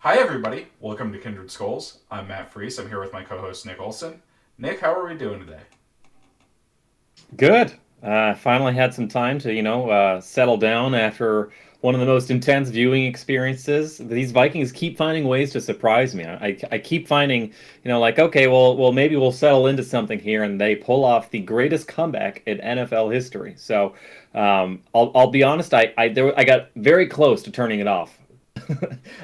Hi, everybody. Welcome to Kindred Skulls. I'm Matt Freese. I'm here with my co-host Nick Olson. Nick, how are we doing today? Good. Finally had some time to, settle down after one of the most intense viewing experiences. These Vikings keep finding ways to surprise me. I keep finding, okay, well, maybe we'll settle into something here, and they pull off the greatest comeback in NFL history. So, I'll be honest, I got very close to turning it off.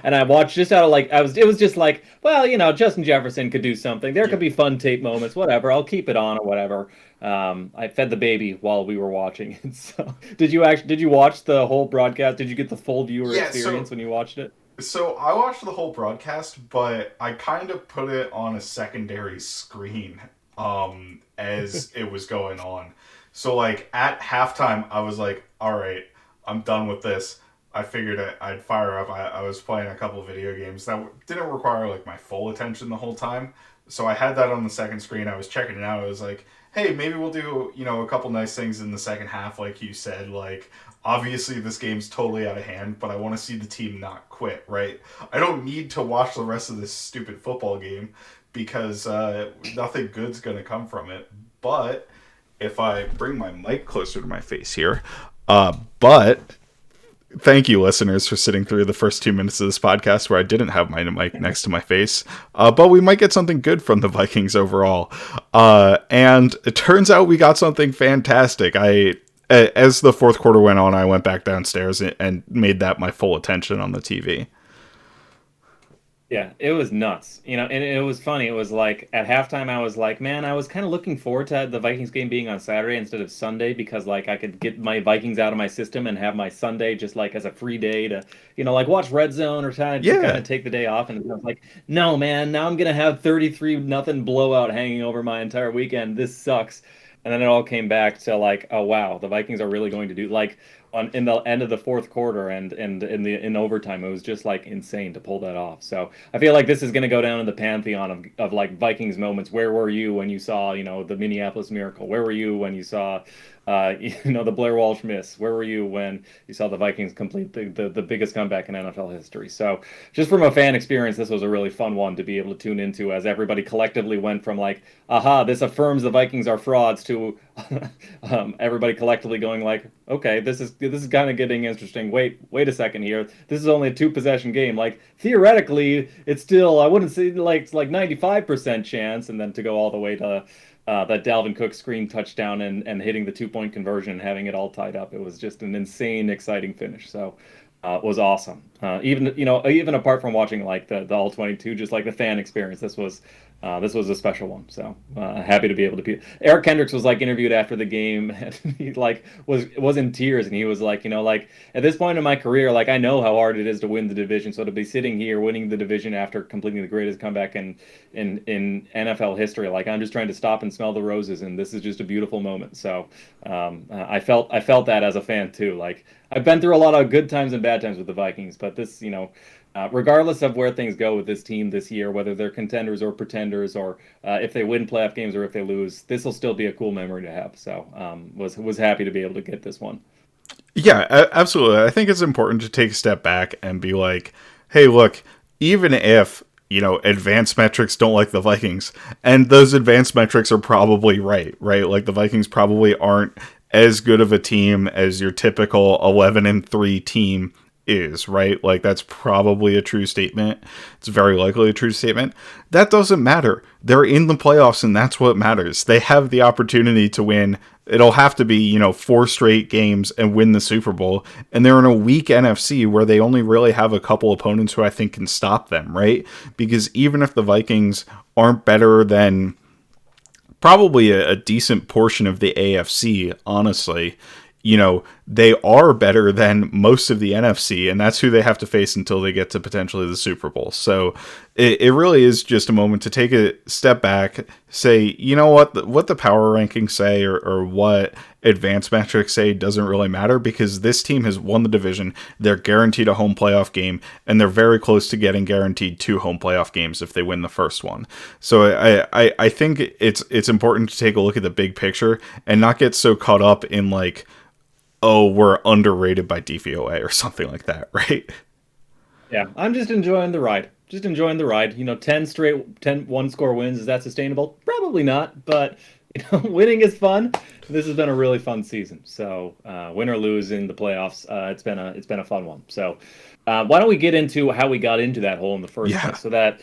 And I watched just out of it was just like, well, Justin Jefferson could do something. There Yeah. could be fun tape moments, whatever. I'll keep it on or whatever. I fed the baby while we were watching it. So, did you watch the whole broadcast? Did you get the full viewer Yeah, so experience when you watched it? so I watched the whole broadcast, but I kind of put it on a secondary screen as it was going on. So like at halftime I was like, "All right, I'm done with this." I figured I'd fire up. I was playing a couple video games that didn't require like my full attention the whole time. So I had that on the second screen. I was checking it out. I was like, hey, maybe we'll do, a couple nice things in the second half, like you said. Like, obviously, this game's totally out of hand, but I want to see the team not quit, right? I don't need to watch the rest of this stupid football game because nothing good's going to come from it. But if I bring my mic closer to my face here, but thank you, listeners, for sitting through the first 2 minutes of this podcast where I didn't have my mic next to my face. But we might get something good from the Vikings overall. And it turns out we got something fantastic. As the fourth quarter went on, I went back downstairs and made that my full attention on the TV. Yeah, it was nuts. And it was funny. It was like at halftime, I was like, man, I was kind of looking forward to the Vikings game being on Saturday instead of Sunday because like I could get my Vikings out of my system and have my Sunday just like as a free day to, watch Red Zone or time to kind Yeah, of take the day off. And I was like, no, man, now I'm gonna have 33 nothing blowout hanging over my entire weekend. This sucks. And then it all came back to like, oh wow, the Vikings are really going to do like on in the end of the fourth quarter and in overtime, it was just like insane to pull that off. So I feel like this is going to go down in the pantheon of like Vikings moments. Where were you when you saw, the Minneapolis Miracle? Where were you when you saw, the Blair Walsh miss? Where were you when you saw the Vikings complete the biggest comeback in NFL history? So just from a fan experience, this was a really fun one to be able to tune into as everybody collectively went from like, aha, this affirms the Vikings are frauds to everybody collectively going like, okay, this is kind of getting interesting. Wait a second here. This is only a two possession game. Like theoretically, it's still I wouldn't say like it's like 95% chance, and then to go all the way to that Dalvin Cook screen touchdown and hitting the 2 point conversion and having it all tied up. It was just an insane, exciting finish. So it was awesome. Even apart from watching like the all 22, just like the fan experience, this was a special one. So happy to be able to be. Eric Kendricks was like interviewed after the game, and he like was in tears, and he was like, like at this point in my career, like I know how hard it is to win the division. So to be sitting here winning the division after completing the greatest comeback in NFL history, like I'm just trying to stop and smell the roses, and this is just a beautiful moment. So I felt that as a fan too. Like I've been through a lot of good times and bad times with the Vikings, but this, regardless of where things go with this team this year, whether they're contenders or pretenders, or if they win playoff games or if they lose, this will still be a cool memory to have. So was happy to be able to get this one. yeah, absolutely. I think it's important to take a step back and be like, hey, look, even if advanced metrics don't like the Vikings, and those advanced metrics are probably right? Like the Vikings probably aren't as good of a team as your typical 11-3 team is, right? Like that's probably a true statement. It's very likely a true statement. That doesn't matter. They're in the playoffs and that's what matters. They have the opportunity to win. It'll have to be, four straight games and win the Super Bowl. And they're in a weak NFC where they only really have a couple opponents who I think can stop them, right? Because even if the Vikings aren't better than probably a decent portion of the AFC, honestly, they are better than most of the NFC, and that's who they have to face until they get to potentially the Super Bowl. So it really is just a moment to take a step back, say, what the power rankings say or what advanced metrics say doesn't really matter because this team has won the division. They're guaranteed a home playoff game, and they're very close to getting guaranteed 2 home playoff games if they win the first one. So I think it's important to take a look at the big picture and not get so caught up in like, oh, we're underrated by DVOA or something like that, right? Yeah, I'm just enjoying the ride. Just enjoying the ride. 10 straight 10 one-score wins, is that sustainable? Probably not, but winning is fun. This has been a really fun season. So, win or lose in the playoffs, it's been a fun one. So, why don't we get into how we got into that hole in the first Yeah. place? So that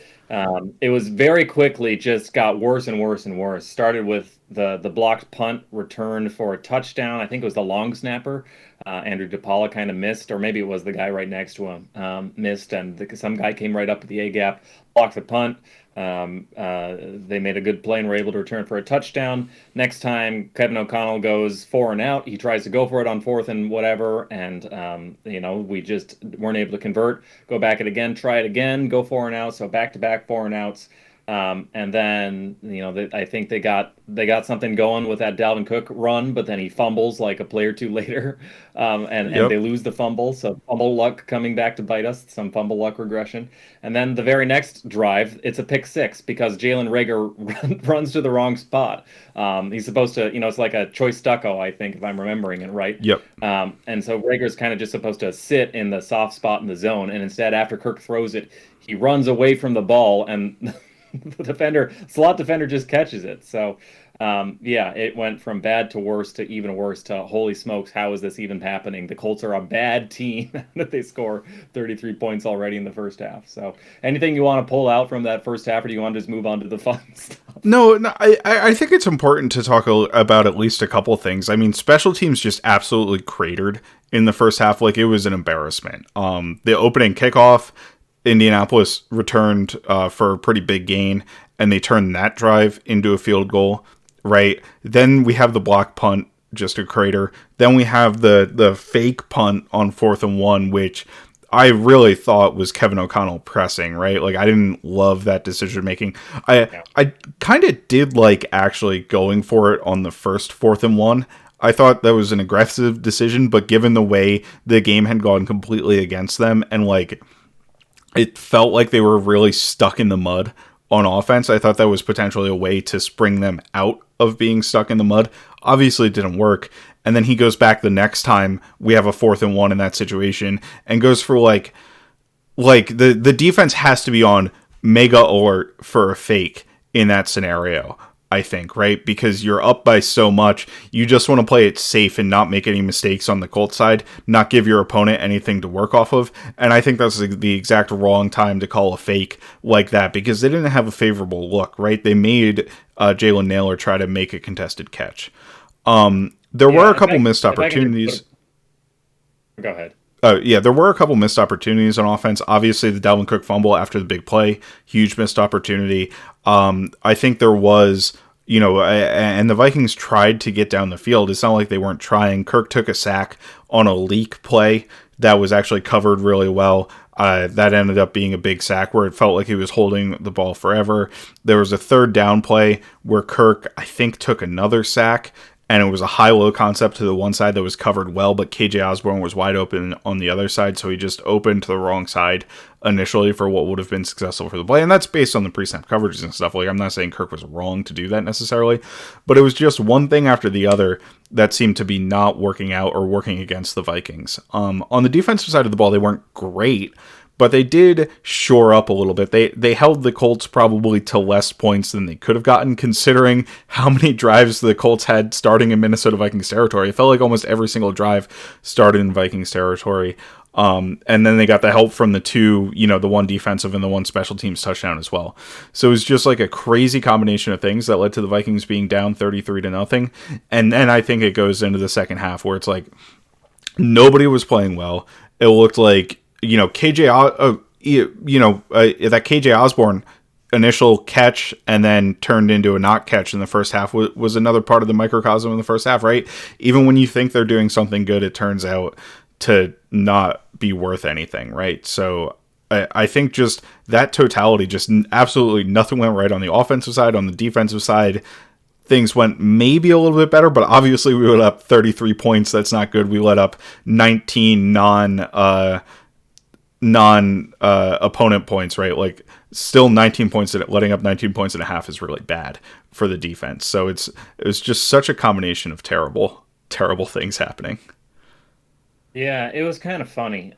it was very quickly just got worse and worse and worse. Started with the blocked punt returned for a touchdown. I think it was the long snapper. Andrew DePaula kind of missed, or maybe it was the guy right next to him missed, and some guy came right up at the A gap, blocked the punt. They made a good play and were able to return for a touchdown. Next time, Kevin O'Connell goes 4 and out. He tries to go for it on fourth and whatever, and we just weren't able to convert. Go back it again, try it again, go 4 and out. So back to back 4 and outs. And then I think they got something going with that Dalvin Cook run, but then he fumbles like a play or two later, and they Yep. lose the fumble. So fumble luck coming back to bite us, some fumble luck regression. And then the very next drive, it's a pick six because Jalen Rager runs to the wrong spot. He's supposed to, it's like a choice stucco, I think, if I'm remembering it right. Yep. And so Rager's kind of just supposed to sit in the soft spot in the zone, and instead, after Kirk throws it, he runs away from the ball and the slot defender just catches it. So, yeah, it went from bad to worse to even worse to holy smokes, how is this even happening? The Colts are a bad team that they score 33 points already in the first half. So, anything you want to pull out from that first half, or do you want to just move on to the fun stuff? No, I think it's important to talk about at least a couple things. I mean, special teams just absolutely cratered in the first half. Like, it was an embarrassment. The opening kickoff, Indianapolis returned for a pretty big gain, and they turned that drive into a field goal, right? Then we have the block punt, just a crater. Then we have the fake punt on 4th and 1, which I really thought was Kevin O'Connell pressing, right? Like, I didn't love that decision making. Yeah. I kind of did like actually going for it on the first 4th and 1. I thought that was an aggressive decision, but given the way the game had gone completely against them, and like it felt like they were really stuck in the mud on offense, I thought that was potentially a way to spring them out of being stuck in the mud. Obviously, it didn't work. And then he goes back the next time we have a 4th and 1 in that situation and goes for the defense has to be on mega alert for a fake in that scenario, I think, right? Because you're up by so much, you just want to play it safe and not make any mistakes on the Colts side, not give your opponent anything to work off of. And I think that's the exact wrong time to call a fake like that, because they didn't have a favorable look, right? They made Jalen Nailor try to make a contested catch. There were a couple missed opportunities. Go ahead. Yeah, there were a couple missed opportunities on offense. Obviously, the Dalvin Cook fumble after the big play, huge missed opportunity. I think there was, and the Vikings tried to get down the field. It's not like they weren't trying. Kirk took a sack on a leak play that was actually covered really well. That ended up being a big sack where it felt like he was holding the ball forever. There was a third down play where Kirk, I think, took another sack, and it was a high-low concept to the one side that was covered well, but KJ Osborne was wide open on the other side, so he just opened to the wrong side initially for what would have been successful for the play, and that's based on the pre-snap coverages and stuff. Like, I'm not saying Kirk was wrong to do that necessarily, but it was just one thing after the other that seemed to be not working out or working against the Vikings. On the defensive side of the ball, they weren't great, but they did shore up a little bit. They held the Colts probably to less points than they could have gotten, considering how many drives the Colts had starting in Minnesota Vikings territory. It felt like almost every single drive started in Vikings territory. And then they got the help from the two, the one defensive and the one special teams touchdown as well. So it was just like a crazy combination of things that led to the Vikings being down 33-0. And then I think it goes into the second half where it's like nobody was playing well. It looked like, that KJ Osborne initial catch and then turned into a not catch in the first half was another part of the microcosm in the first half, right? Even when you think they're doing something good, it turns out to not be worth anything, right? So I think just that totality, just absolutely nothing went right on the offensive side. On the defensive side, things went maybe a little bit better, but obviously we let up 33 points. That's not good. We let up 19 non-opponent points, right? Like, still 19 points, letting up 19 points and a half is really bad for the defense. So it was just such a combination of terrible things happening. Yeah, it was kind of funny.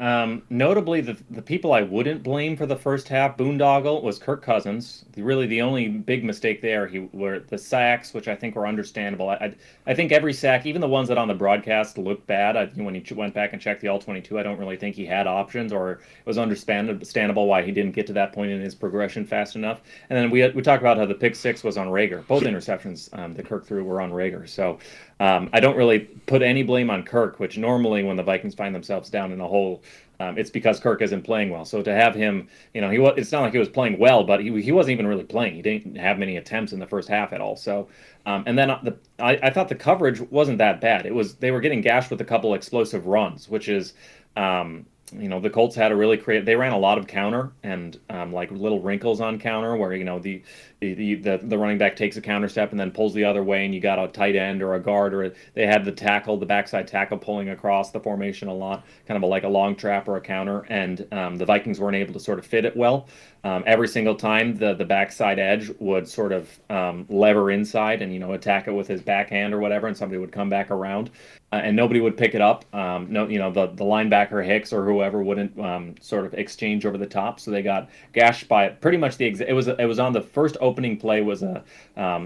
Notably, the people I wouldn't blame for the first half boondoggle was Kirk Cousins. Really, the only big mistake there he were the sacks, which I think were understandable. I think every sack, even the ones that on the broadcast looked bad, when he went back and checked the all 22, I don't really think he had options, or it was understandable why he didn't get to that point in his progression fast enough. And then we talked about how the pick six was on Rager. Both interceptions that Kirk threw were on Rager. So I don't really put any blame on Kirk, which normally when the Vikings find themselves down in a hole, it's because Kirk isn't playing well. So to have him, it's not like he was playing well, but he wasn't even really playing. He didn't have many attempts in the first half at all. So, and then I thought the coverage wasn't that bad. It was they were getting gashed with a couple explosive runs, which is the Colts had a really creative. They ran a lot of counter and like little wrinkles on counter where the running back takes a counter step and then pulls the other way, and you got a tight end or a guard, or they had the backside tackle pulling across the formation a lot, kind of like a long trap or a counter, and the Vikings weren't able to sort of fit it well. Every single time the backside edge would sort of lever inside and attack it with his backhand or whatever, and somebody would come back around and nobody would pick it up. No, the linebacker Hicks or whoever wouldn't sort of exchange over the top, so they got gashed by it. Pretty much it was on the first opening play was a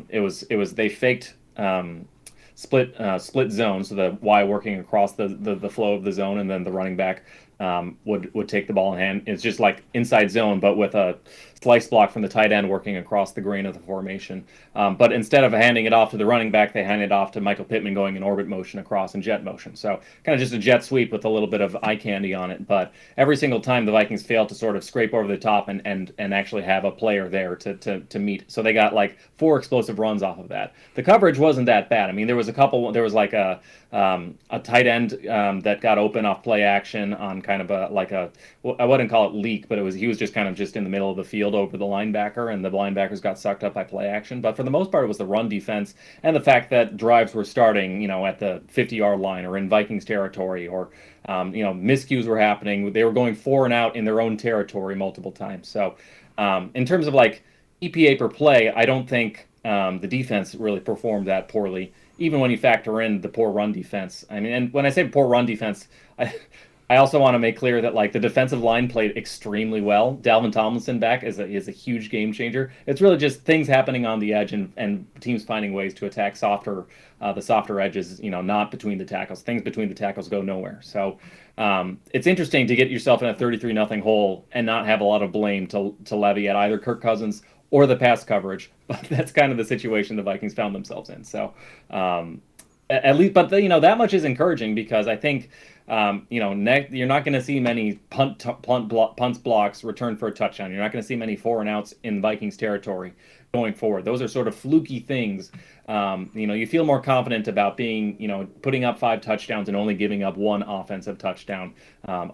it was they faked split zone, so the Y working across the flow of the zone, and then the running back would take the ball in hand. It's just like inside zone, but with a slice block from the tight end working across the grain of the formation. But instead of handing it off to the running back, they handed it off to Michael Pittman going in orbit motion across and jet motion. So kind of just a jet sweep with a little bit of eye candy on it. But every single time the Vikings failed to sort of scrape over the top and actually have a player there to meet. So they got like four explosive runs off of that. The coverage wasn't that bad. I mean, there was a couple. There was like a tight end that got open off play action on kind of well, I wouldn't call it leak, but he was just kind of just in the middle of the field over the linebacker, and the linebackers got sucked up by play action. But for the most part, it was the run defense and the fact that drives were starting, at the 50-yard line or in Vikings territory, or miscues were happening. They were going four and out in their own territory multiple times. So in terms of like EPA per play, I don't think the defense really performed that poorly, even when you factor in the poor run defense. I mean, and when I say poor run defense, I also want to make clear that like the defensive line played extremely well. Dalvin Tomlinson back is a huge game changer. It's really just things happening on the edge and teams finding ways to attack the softer edges. Not between the tackles. Things between the tackles go nowhere. So it's interesting to get yourself in a 33-0 hole and not have a lot of blame to levy at either Kirk Cousins or the pass coverage. But that's kind of the situation the Vikings found themselves in. So at least, but that much is encouraging because I think you're not going to see many punts blocks return for a touchdown. You're not going to see many four and outs in Vikings territory going forward. Those are sort of fluky things. You feel more confident about putting up 5 touchdowns and only giving up one offensive touchdown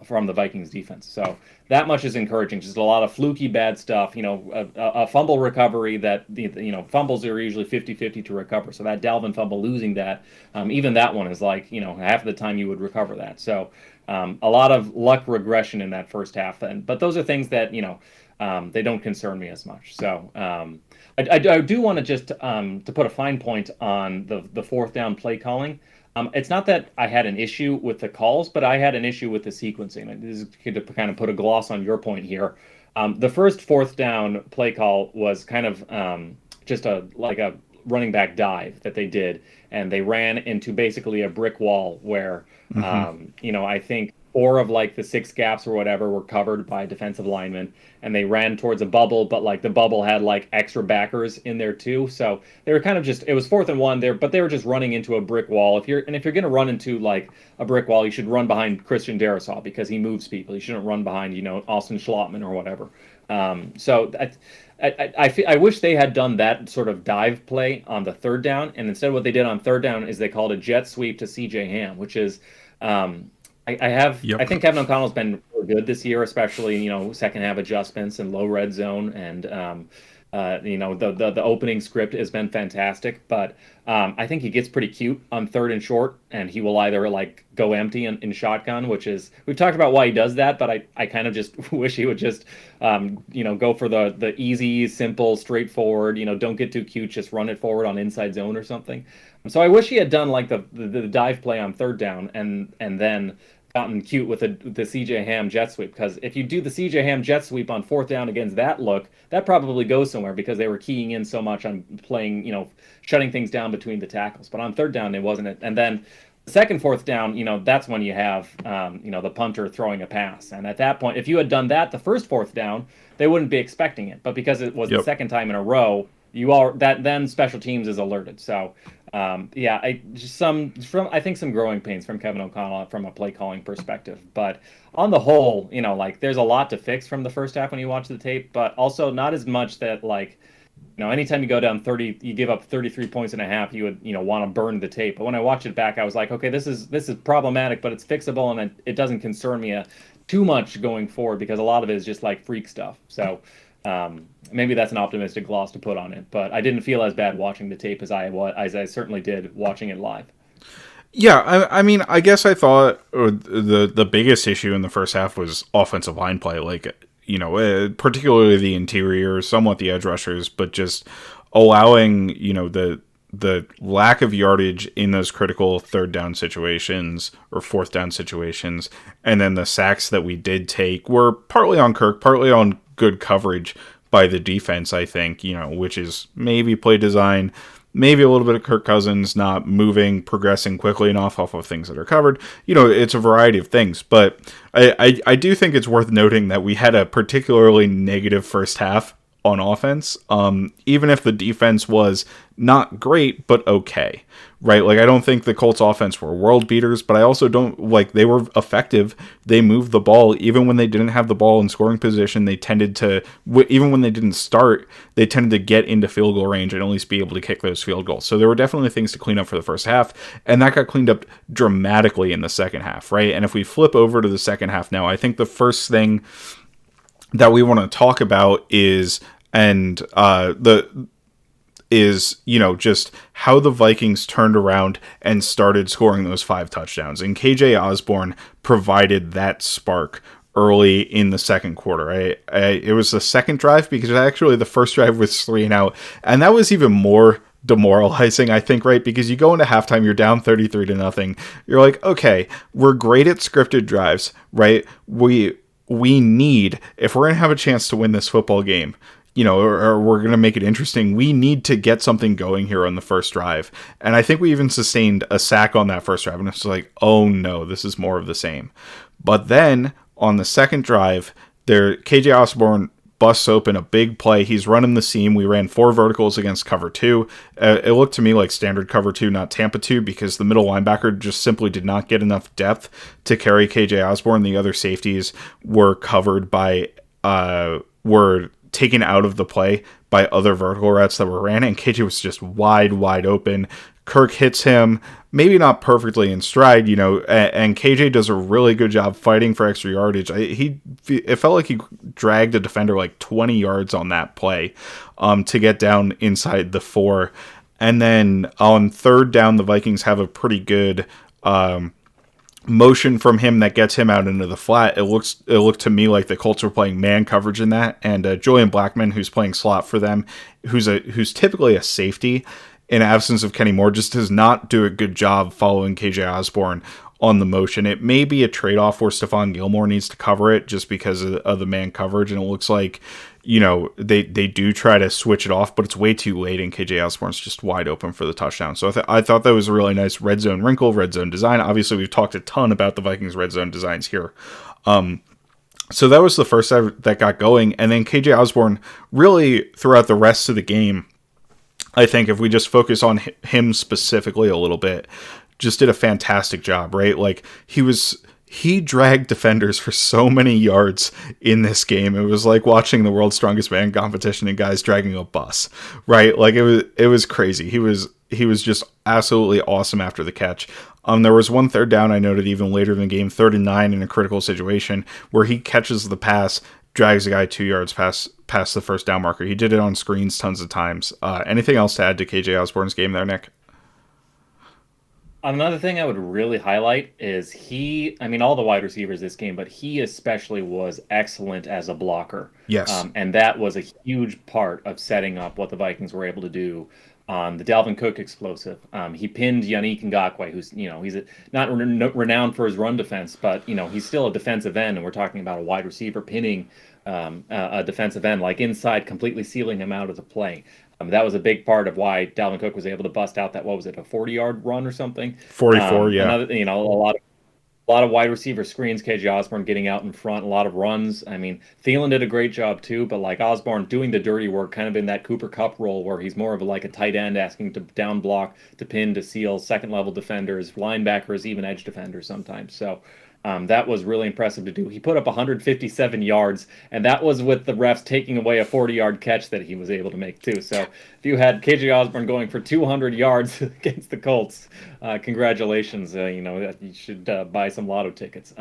from the Vikings defense. So that much is encouraging. Just a lot of fluky bad stuff. A fumble recovery that fumbles are usually 50-50 to recover. So that Dalvin fumble, losing that, even that one is like half of the time you would recover that. So a lot of luck regression in that first half. But those are things that they don't concern me as much. So I do want to just to put a fine point on the fourth down play calling. It's not that I had an issue with the calls, but I had an issue with the sequencing. This is to kind of put a gloss on your point here. The first fourth down play call was kind of just a running back dive that they did, and they ran into basically a brick wall where I think four of like the 6 gaps or whatever were covered by defensive linemen, and they ran towards a bubble, but like the bubble had like extra backers in there too. So they were kind of it was 4th and 1 there, but they were just running into a brick wall. If you're going to run into like a brick wall, you should run behind Christian Darrisaw because he moves people. You shouldn't run behind, Austin Schlottman or whatever. So I wish they had done that sort of dive play on the third down, and instead what they did on third down is they called a jet sweep to CJ Ham, which is I think Kevin O'Connell's been really good this year, especially second half adjustments and low red zone, and the opening script has been fantastic. But I think he gets pretty cute on third and short, and he will either like go empty in shotgun, which is we've talked about why he does that, but I kind of just wish he would just go for the easy, simple, straightforward. Don't get too cute, just run it forward on inside zone or something. So I wish he had done like the dive play on third down and then gotten cute with the CJ Ham jet sweep, because if you do the CJ Ham jet sweep on fourth down against that look, that probably goes somewhere because they were keying in so much on playing, shutting things down between the tackles. But on third down, it wasn't it. And then the second fourth down, that's when you have, the punter throwing a pass. And at that point, if you had done that the first fourth down, they wouldn't be expecting it. But because it was the Yep. second time in a row, you all that then special teams is alerted. So yeah, I think some growing pains from Kevin O'Connell from a play calling perspective. But on the whole, like there's a lot to fix from the first half when you watch the tape, but also not as much that like, anytime you go down 30, you give up 33 points and a half, you would, want to burn the tape. But when I watch it back, I was like, okay, this is problematic, but it's fixable, and it doesn't concern me too much going forward because a lot of it is just like freak stuff. So maybe that's an optimistic gloss to put on it, but I didn't feel as bad watching the tape as I certainly did watching it live. Yeah, I mean, I guess I thought the biggest issue in the first half was offensive line play. Like, particularly the interior, somewhat the edge rushers, but just allowing, the lack of yardage in those critical third down situations or fourth down situations, and then the sacks that we did take were partly on Kirk, partly on good coverage by the defense, I think, which is maybe play design, maybe a little bit of Kirk Cousins not moving, progressing quickly enough off of things that are covered. It's a variety of things, but I do think it's worth noting that we had a particularly negative first half on offense, even if the defense was not great, but okay, right? Like, I don't think the Colts offense were world beaters, but I also don't, like, they were effective. They moved the ball. Even when they didn't have the ball in scoring position, they tended to, even when they didn't start, they tended to get into field goal range and at least be able to kick those field goals. So there were definitely things to clean up for the first half, and that got cleaned up dramatically in the second half, right? And if we flip over to the second half now, I think the first thing that we want to talk about is just how the Vikings turned around and started scoring those 5 touchdowns. And KJ Osborne provided that spark early in the second quarter. It was the second drive, because actually the first drive was 3 and out, and that was even more demoralizing, I think, right? Because you go into halftime, you're down 33-0. You're like, okay, we're great at scripted drives, right? We need, if we're going to have a chance to win this football game, or we're going to make it interesting, we need to get something going here on the first drive. And I think we even sustained a sack on that first drive, and it's like, oh no, this is more of the same. But then on the second drive, KJ Osborne busts open a big play. He's running the seam. We ran 4 verticals against cover 2. It looked to me like standard cover 2, not Tampa 2, because the middle linebacker just simply did not get enough depth to carry KJ Osborne. The other safeties were covered by, were taken out of the play by other vertical routes that were ran, and KJ was just wide open. Kirk hits him, maybe not perfectly in stride, and KJ does a really good job fighting for extra yardage. It felt like he dragged a defender like 20 yards on that play to get down inside the 4. And then on third down, the Vikings have a pretty good motion from him that gets him out into the flat. It looked to me like the Colts were playing man coverage in that, and Julian Blackman, who's playing slot for them, who's typically a safety in absence of Kenny Moore, just does not do a good job following KJ Osborne on the motion. It may be a trade-off where Stephon Gilmore needs to cover it just because of the man coverage, and it looks like, they do try to switch it off, but it's way too late, and KJ Osborne's just wide open for the touchdown. So I thought that was a really nice red zone wrinkle, red zone design. Obviously, we've talked a ton about the Vikings red zone designs here. So that was the first that got going, and then KJ Osborne really throughout the rest of the game, I think if we just focus on him specifically a little bit, just did a fantastic job, right? Like, he dragged defenders for so many yards in this game. It was like watching the World's Strongest Man competition and guys dragging a bus, right? Like, it was crazy. He was just absolutely awesome after the catch. There was one third down I noted even later in the game, 3rd and 9 in a critical situation, where he catches the pass, drags a guy 2 yards past the first down marker. He did it on screens tons of times. Anything else to add to KJ Osborne's game there, Nick? Another thing I would really highlight is all the wide receivers this game, but he especially was excellent as a blocker. Yes. And that was a huge part of setting up what the Vikings were able to do on the Dalvin Cook explosive. He pinned Yannick Ngakoue, who's he's not renowned for his run defense, but he's still a defensive end, and we're talking about a wide receiver pinning a defensive end like inside, completely sealing him out of the play. That was a big part of why Dalvin Cook was able to bust out that, what was it, a 40-yard run or something. 44, yeah. Another, a lot of wide receiver screens, KJ Osborne getting out in front, a lot of runs. I mean, Thielen did a great job too, but like Osborne doing the dirty work, kind of in that Cooper Kupp role where he's more of like a tight end, asking to down block, to pin, to seal second level defenders, linebackers, even edge defenders sometimes. So that was really impressive to do. He put up 157 yards, and that was with the refs taking away a 40-yard catch that he was able to make too. So if you had KJ Osborne going for 200 yards against the Colts, congratulations. You should buy some lotto tickets.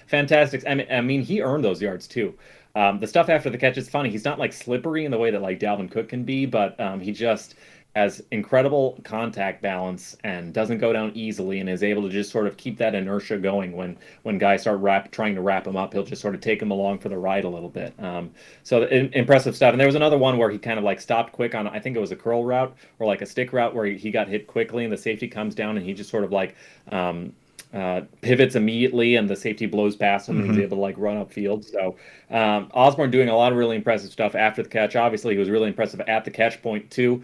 Fantastic. I mean, he earned those yards too. The stuff after the catch is funny. He's not like slippery in the way that like Dalvin Cook can be, but he just has incredible contact balance and doesn't go down easily, and is able to just sort of keep that inertia going when guys start trying to wrap him up. He'll just sort of take him along for the ride a little bit. So impressive stuff. And there was another one where he kind of like stopped quick on, I think it was a curl route or like a stick route, where he got hit quickly and the safety comes down and he just sort of like pivots immediately, and the safety blows past him, and he's able to like run upfield. So Osborne doing a lot of really impressive stuff after the catch. Obviously, he was really impressive at the catch point too.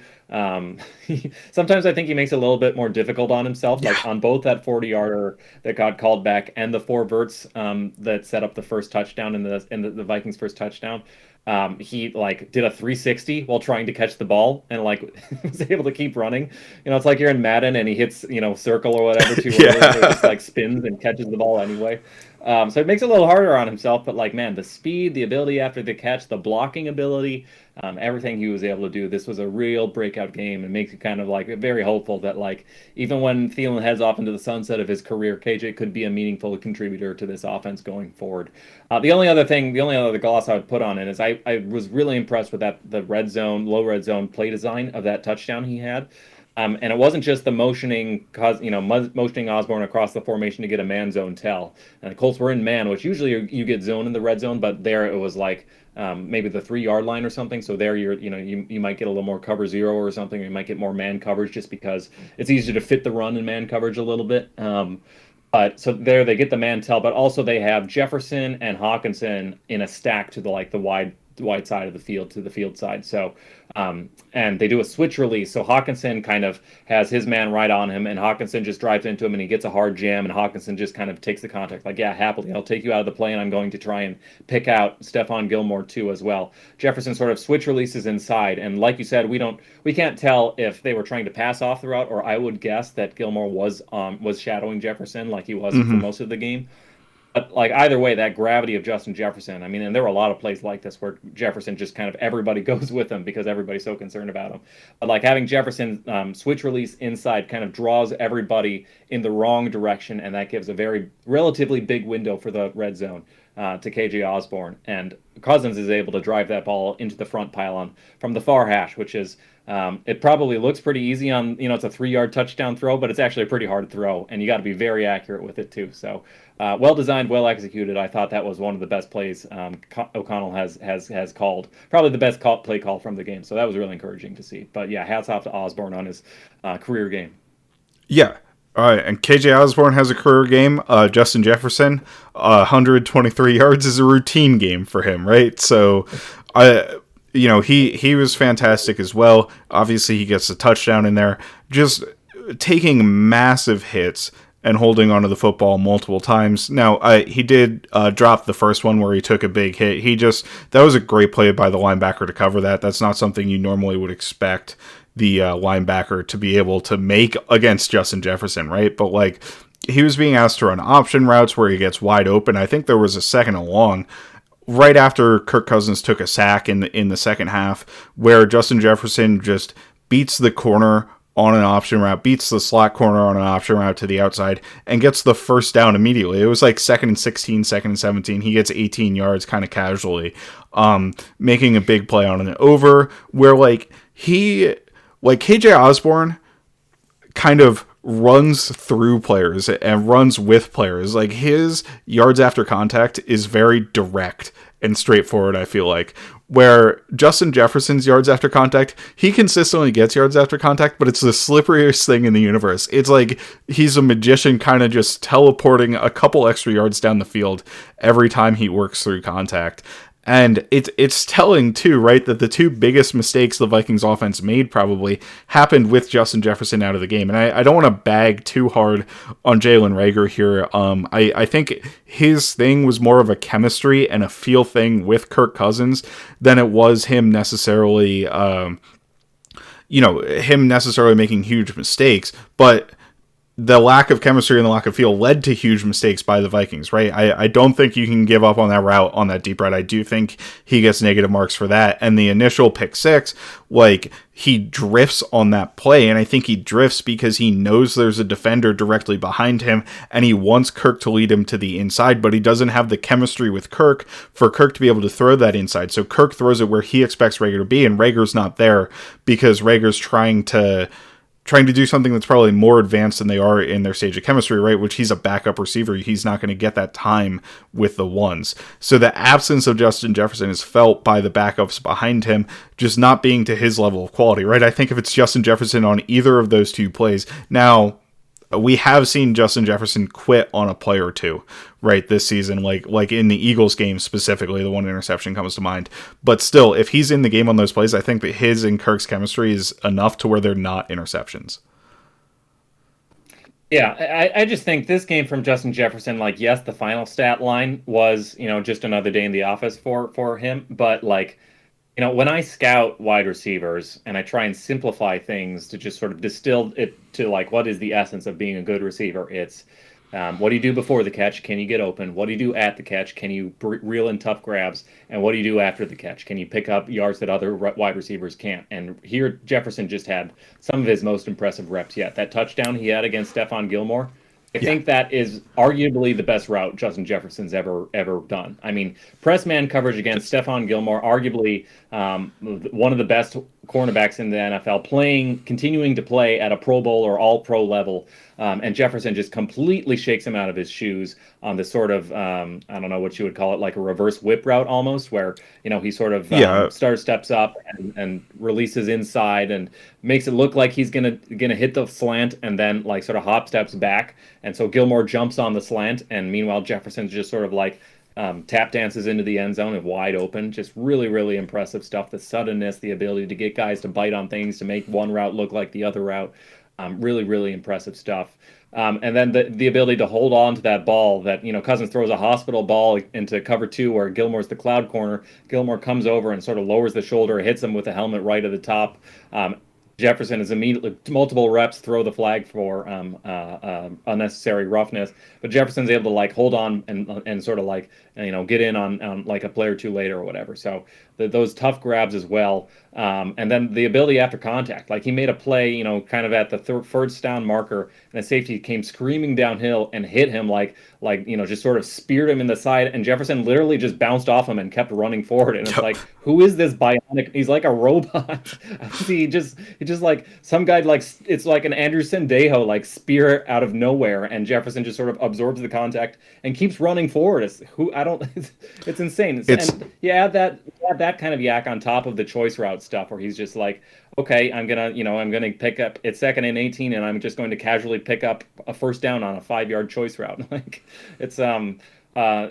Sometimes I think he makes it a little bit more difficult on himself, like on both that 40-yarder that got called back and the 4 verts that set up the first touchdown in the Vikings' first touchdown. He like did a 360 while trying to catch the ball, and like was able to keep running. It's like you're in Madden and he hits circle or whatever too early, or just like spins and catches the ball anyway. So it makes it a little harder on himself, but like, man, the speed, the ability after the catch, the blocking ability, everything he was able to do. This was a real breakout game, and makes it kind of like very hopeful that like even when Thielen heads off into the sunset of his career, KJ could be a meaningful contributor to this offense going forward. The only other gloss I would put on it is I was really impressed with the low red zone play design of that touchdown he had. And it wasn't just the motioning Osborne across the formation to get a man zone tell. And the Colts were in man, which usually you get zone in the red zone, but there it was like maybe the 3-yard line or something. So there you might get a little more cover zero or something, or you might get more man coverage just because it's easier to fit the run in man coverage a little bit. But so there they get the man tell, but also they have Jefferson and Hawkinson in a stack to the wide side of the field, to the field side. So and they do a switch release. So Hawkinson kind of has his man right on him, and Hawkinson just drives into him, and he gets a hard jam, and Hawkinson just kind of takes the contact like, yeah, happily, I'll take you out of the play, and I'm going to try and pick out Stephon Gilmore too as well. Jefferson sort of switch releases inside, and like you said, we can't tell if they were trying to pass off the route, or I would guess that Gilmore was shadowing Jefferson like he was for most of the game. But like either way, that gravity of Justin Jefferson, I mean, and there were a lot of plays like this where Jefferson just kind of everybody goes with him because everybody's so concerned about him. But like having Jefferson switch release inside kind of draws everybody in the wrong direction, and that gives a very relatively big window for the red zone to KJ Osborne. And Cousins is able to drive that ball into the front pylon from the far hash, which is it probably looks pretty easy on, it's a 3-yard touchdown throw, but it's actually a pretty hard throw, and you got to be very accurate with it too. So well designed, well executed. I thought that was one of the best plays O'Connell has called. Probably the best play call from the game. So that was really encouraging to see. But yeah, hats off to Osborne on his career game. Yeah. All right, and KJ Osborne has a career game. Justin Jefferson, 123 yards is a routine game for him, right? So, he was fantastic as well. Obviously, he gets a touchdown in there, just taking massive hits and holding onto the football multiple times. Now, he did drop the first one where he took a big hit. That was a great play by the linebacker to cover that. That's not something you normally would expect the linebacker to be able to make against Justin Jefferson, right? But like, he was being asked to run option routes where he gets wide open. I think there was a second and long right after Kirk Cousins took a sack in the second half, where Justin Jefferson just beats the corner on an option route, beats the slot corner on an option route to the outside, and gets the first down immediately. It was like 2nd and 16, 2nd and 17. He gets 18 yards kind of casually, making a big play on an over where KJ Osborne kind of runs through players and runs with players. Like, his yards after contact is very direct and straightforward, I feel like. Where Justin Jefferson's yards after contact, he consistently gets yards after contact, but it's the slipperiest thing in the universe. It's like he's a magician kind of just teleporting a couple extra yards down the field every time he works through contact. And it's telling, too, right, that the two biggest mistakes the Vikings offense made probably happened with Justin Jefferson out of the game. And I don't want to bag too hard on Jalen Reagor here. I think his thing was more of a chemistry and a feel thing with Kirk Cousins than it was him necessarily, making huge mistakes. But the lack of chemistry and the lack of feel led to huge mistakes by the Vikings, right? I don't think you can give up on that route, on that deep route. I do think he gets negative marks for that. And the initial pick six, like, he drifts on that play, and I think he drifts because he knows there's a defender directly behind him, and he wants Kirk to lead him to the inside, but he doesn't have the chemistry with Kirk for Kirk to be able to throw that inside. So Kirk throws it where he expects Reagor to be, and Rager's not there because Rager's trying to do something that's probably more advanced than they are in their stage of chemistry, right? Which he's a backup receiver. He's not going to get that time with the ones. So the absence of Justin Jefferson is felt by the backups behind him just not being to his level of quality, right? I think if it's Justin Jefferson on either of those two plays, now we have seen Justin Jefferson quit on a play or two, right, this season, like in the Eagles game specifically, the one interception comes to mind. But still, if he's in the game on those plays, I think that his and Kirk's chemistry is enough to where they're not interceptions. Yeah, I just think this game from Justin Jefferson, like, yes, the final stat line was, just another day in the office for him, but like, when I scout wide receivers and I try and simplify things to just sort of distill it to like what is the essence of being a good receiver, it's what do you do before the catch? Can you get open? What do you do at the catch? Can you reel in tough grabs? And what do you do after the catch? Can you pick up yards that other wide receivers can't? And here Jefferson just had some of his most impressive reps yet. That touchdown he had against Stephon Gilmore, I think that is arguably the best route Justin Jefferson's ever done. I mean, press man coverage against Stephon Gilmore, arguably one of the best cornerbacks in the NFL, continuing to play at a Pro Bowl or All Pro level, and Jefferson just completely shakes him out of his shoes on this sort of I don't know what you would call it, like a reverse whip route almost, where he sort of steps up and releases inside and makes it look like he's gonna hit the slant and then like sort of hop steps back, and so Gilmore jumps on the slant, and meanwhile Jefferson's just sort of like tap dances into the end zone and wide open. Just really, really impressive stuff. The suddenness, the ability to get guys to bite on things, to make one route look like the other route. Really, really impressive stuff. And then the ability to hold on to that ball that, Cousins throws a hospital ball into cover two where Gilmore's the cloud corner. Gilmore comes over and sort of lowers the shoulder, hits him with the helmet right at the top. Jefferson is immediately, multiple reps, throw the flag for unnecessary roughness, but Jefferson's able to like hold on and sort of like get in on like a play or two later or whatever. So those tough grabs as well, and then the ability after contact. Like he made a play, kind of at the first down marker, and a safety came screaming downhill and hit him just sort of speared him in the side, and Jefferson literally just bounced off him and kept running forward. And it's like, who is this bionic? He's like a robot. he just like some guy, like it's like an Andrew Sendejo like spear out of nowhere, and Jefferson just sort of absorbs the contact and keeps running forward. It's insane. And you add that kind of yak on top of the choice route stuff where he's just like, okay, I'm gonna pick up, it's 2nd and 18, and I'm just going to casually pick up a first down on a 5-yard choice route. Like it's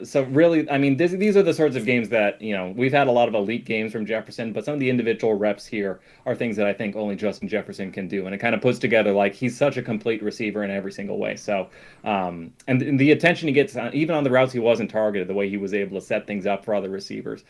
so really, I mean, these are the sorts of games that, we've had a lot of elite games from Jefferson, but some of the individual reps here are things that I think only Justin Jefferson can do. And it kind of puts together, like, he's such a complete receiver in every single way. So, and the attention he gets, even on the routes he wasn't targeted, the way he was able to set things up for other receivers,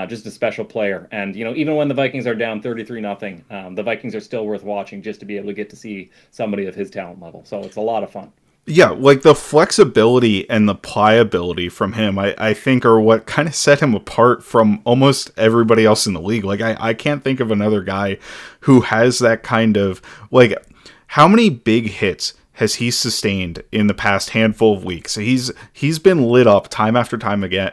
just a special player. And, even when the Vikings are down 33-0, the Vikings are still worth watching just to be able to get to see somebody of his talent level. So it's a lot of fun. Yeah, like the flexibility and the pliability from him, I think are what kind of set him apart from almost everybody else in the league. Like, I can't think of another guy who has that kind of, like, how many big hits has he sustained in the past handful of weeks? He's been lit up time after time again.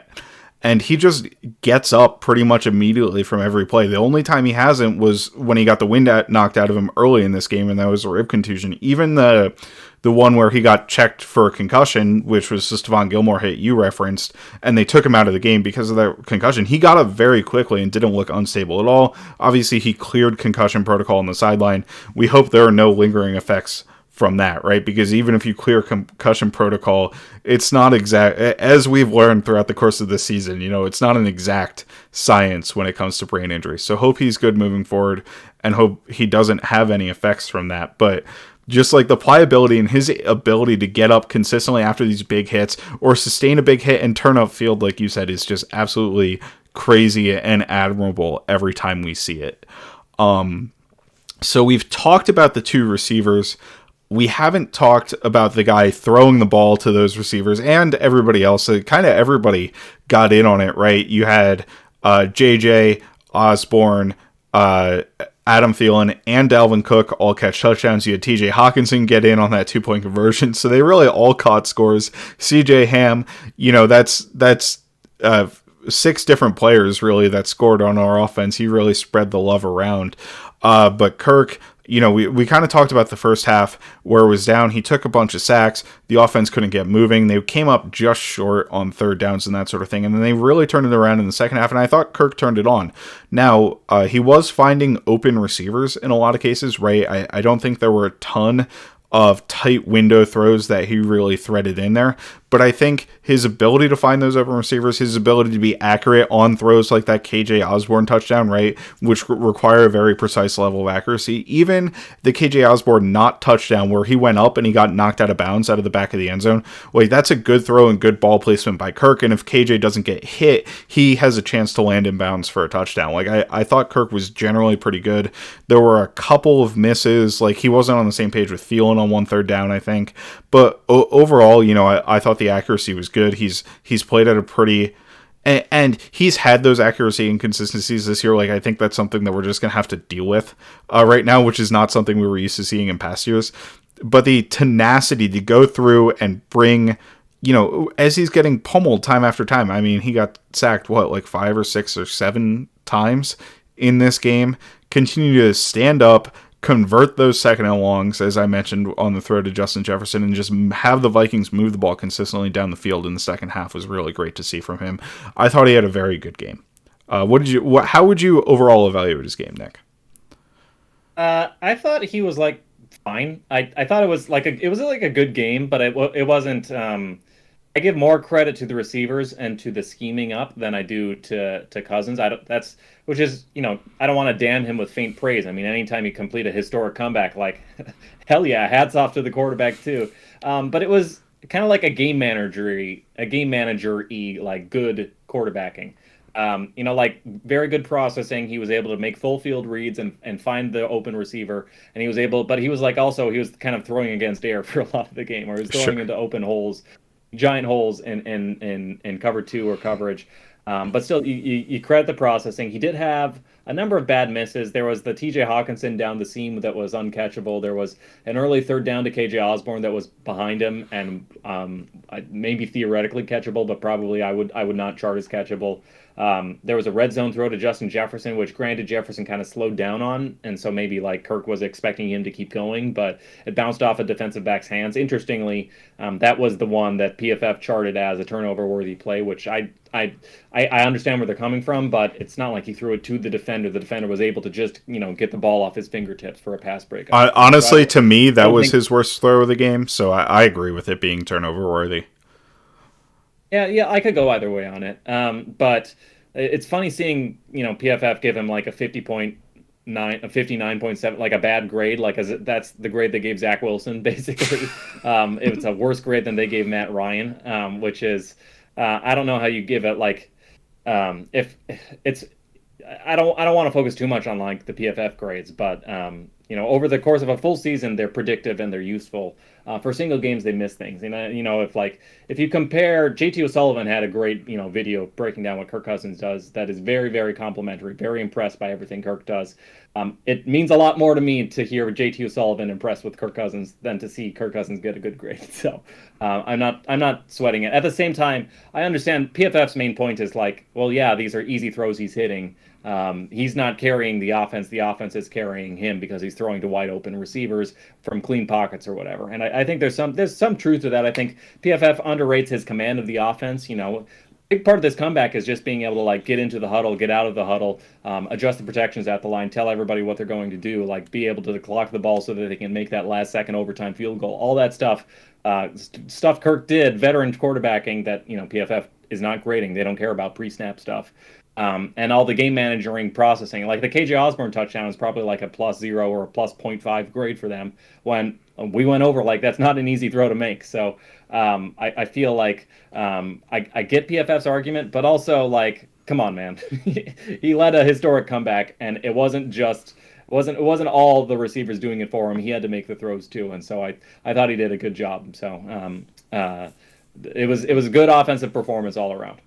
and he just gets up pretty much immediately from every play. The only time he hasn't was when he got the wind knocked out of him early in this game, and that was a rib contusion. Even the one where he got checked for a concussion, which was the Stephon Gilmore hit you referenced, and they took him out of the game because of that concussion. He got up very quickly and didn't look unstable at all. Obviously, he cleared concussion protocol on the sideline. We hope there are no lingering effects from that, right? Because even if you clear concussion protocol, it's not exact, as we've learned throughout the course of this season, it's not an exact science when it comes to brain injury. So hope he's good moving forward and hope he doesn't have any effects from that. But just like the pliability and his ability to get up consistently after these big hits or sustain a big hit and turn upfield, like you said, is just absolutely crazy and admirable every time we see it. So we've talked about the two receivers. We haven't talked about the guy throwing the ball to those receivers and everybody else. So kind of everybody got in on it, right? You had JJ, Osborne, Adam Thielen, and Dalvin Cook all catch touchdowns. You had TJ Hawkinson get in on that 2-point conversion. So they really all caught scores. CJ Ham, that's 6 different players really that scored on our offense. He really spread the love around. But Kirk, we kind of talked about the first half where it was down. He took a bunch of sacks. The offense couldn't get moving. They came up just short on third downs and that sort of thing. And then they really turned it around in the second half. And I thought Kirk turned it on. Now, he was finding open receivers in a lot of cases, right? I don't think there were a ton of tight window throws that he really threaded in there. But I think his ability to find those open receivers, his ability to be accurate on throws like that KJ Osborne touchdown, right, which require a very precise level of accuracy. Even the KJ Osborne not touchdown where he went up and he got knocked out of bounds out of the back of the end zone, that's a good throw and good ball placement by Kirk. And if KJ doesn't get hit, he has a chance to land in bounds for a touchdown. I thought Kirk was generally pretty good. There were a couple of misses. He wasn't on the same page with Thielen on one third down, I think. But overall, I thought the accuracy was good. He's played at a pretty, and he's had those accuracy inconsistencies this year. I think that's something that we're just gonna have to deal with right now, which is not something we were used to seeing in past years. But the tenacity to go through and bring, as he's getting pummeled time after time. I mean, he got sacked 5 or 6 or 7 times in this game. Continue to stand up, convert those second and longs, as I mentioned, on the throw to Justin Jefferson, and just have the Vikings move the ball consistently down the field in the second half was really great to see from him. I thought he had a very good game. How would you overall evaluate his game, Nick? I thought he was fine. I thought it was a good game, but it wasn't. I give more credit to the receivers and to the scheming up than I do to Cousins. I don't want to damn him with faint praise. I mean, anytime you complete a historic comeback, hell yeah, hats off to the quarterback too. But it was kind of like a game manager-y, good quarterbacking. Very good processing. He was able to make full field reads and find the open receiver, and he was kind of throwing against air for a lot of the game, or he was throwing into open holes, giant holes in cover 2 or coverage. But still, you credit the processing. He did have a number of bad misses. There was the TJ Hawkinson down the seam that was uncatchable. There was an early third down to KJ Osborne that was behind him and maybe theoretically catchable, but probably I would not chart as catchable. There was a red zone throw to Justin Jefferson, which granted Jefferson kind of slowed down on, and so maybe Kirk was expecting him to keep going, but it bounced off a defensive back's hands. Interestingly, that was the one that PFF charted as a turnover-worthy play, which I understand where they're coming from, but it's not like he threw it to the defender. The defender was able to just get the ball off his fingertips for a pass break. Honestly, to me, that was his worst throw of the game, so I agree with it being turnover-worthy. Yeah, I could go either way on it. But it's funny seeing, PFF give him a 50.9, a 59.7, a bad grade, that's the grade they gave Zach Wilson, basically. It's a worse grade than they gave Matt Ryan, which is, I don't know how you give it, if it's, I don't want to focus too much on the PFF grades, but over the course of a full season, they're predictive and they're useful. For single games, they miss things. And if you compare, JT O'Sullivan had a great video breaking down what Kirk Cousins does. That is very very complimentary. Very impressed by everything Kirk does. It means a lot more to me to hear JT O'Sullivan impressed with Kirk Cousins than to see Kirk Cousins get a good grade. So I'm not sweating it. At the same time, I understand PFF's main point is like, well, yeah, these are easy throws he's hitting. He's not carrying the offense. The offense is carrying him because he's throwing to wide open receivers from clean pockets or whatever. And I think there's some truth to that. I think PFF underrates his command of the offense. Big part of this comeback is just being able to like get into the huddle, get out of the huddle, adjust the protections at the line, tell everybody what they're going to do, like be able to clock the ball so that they can make that last second overtime field goal. All that stuff, stuff Kirk did, veteran quarterbacking that PFF is not grading. They don't care about pre-snap stuff. And all the game managing processing, like the KJ Osborne touchdown is probably like a +0 or a +0.5 grade for them. When we went over, like that's not an easy throw to make. So I feel like I get PFF's argument, but also like, come on, man, he led a historic comeback, and it wasn't all the receivers doing it for him. He had to make the throws too, and so I thought he did a good job. So it was a good offensive performance all around.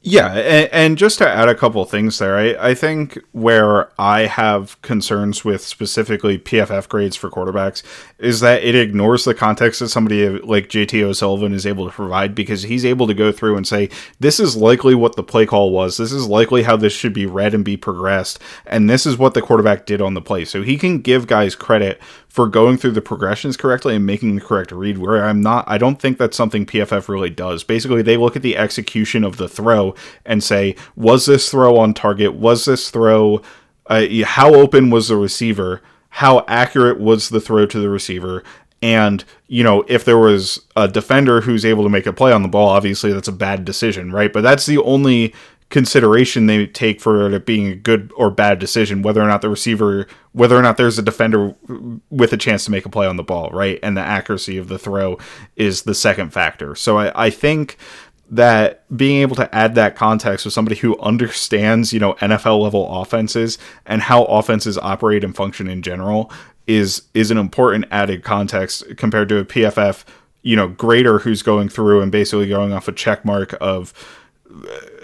Yeah, and just to add a couple things there, I think where I have concerns with specifically PFF grades for quarterbacks is that it ignores the context that somebody like JT O'Sullivan is able to provide, because he's able to go through and say, this is likely what the play call was, this is likely how this should be read and be progressed, and this is what the quarterback did on the play. So he can give guys credit for going through the progressions correctly and making the correct read, where I don't think that's something PFF really does. Basically, they look at the execution of the throw and say, was this throw on target? Was this throw, how open was the receiver? How accurate was the throw to the receiver? And, if there was a defender who's able to make a play on the ball, obviously that's a bad decision, right? But that's the only consideration they take for it being a good or bad decision, whether or not there's a defender with a chance to make a play on the ball, right? And the accuracy of the throw is the second factor. So I think that being able to add that context with somebody who understands, NFL level offenses and how offenses operate and function in general is an important added context compared to a PFF, grader who's going through and basically going off a check mark of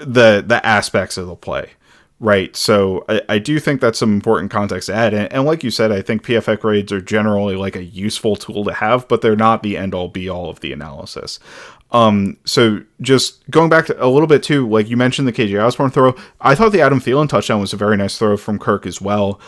the aspects of the play, right? So I do think that's some important context to add. And like you said, I think PFF grades are generally like a useful tool to have, but they're not the end all be all of the analysis. So just going back to a little bit too, like you mentioned the KJ Osborne throw, I thought the Adam Thielen touchdown was a very nice throw from Kirk as well.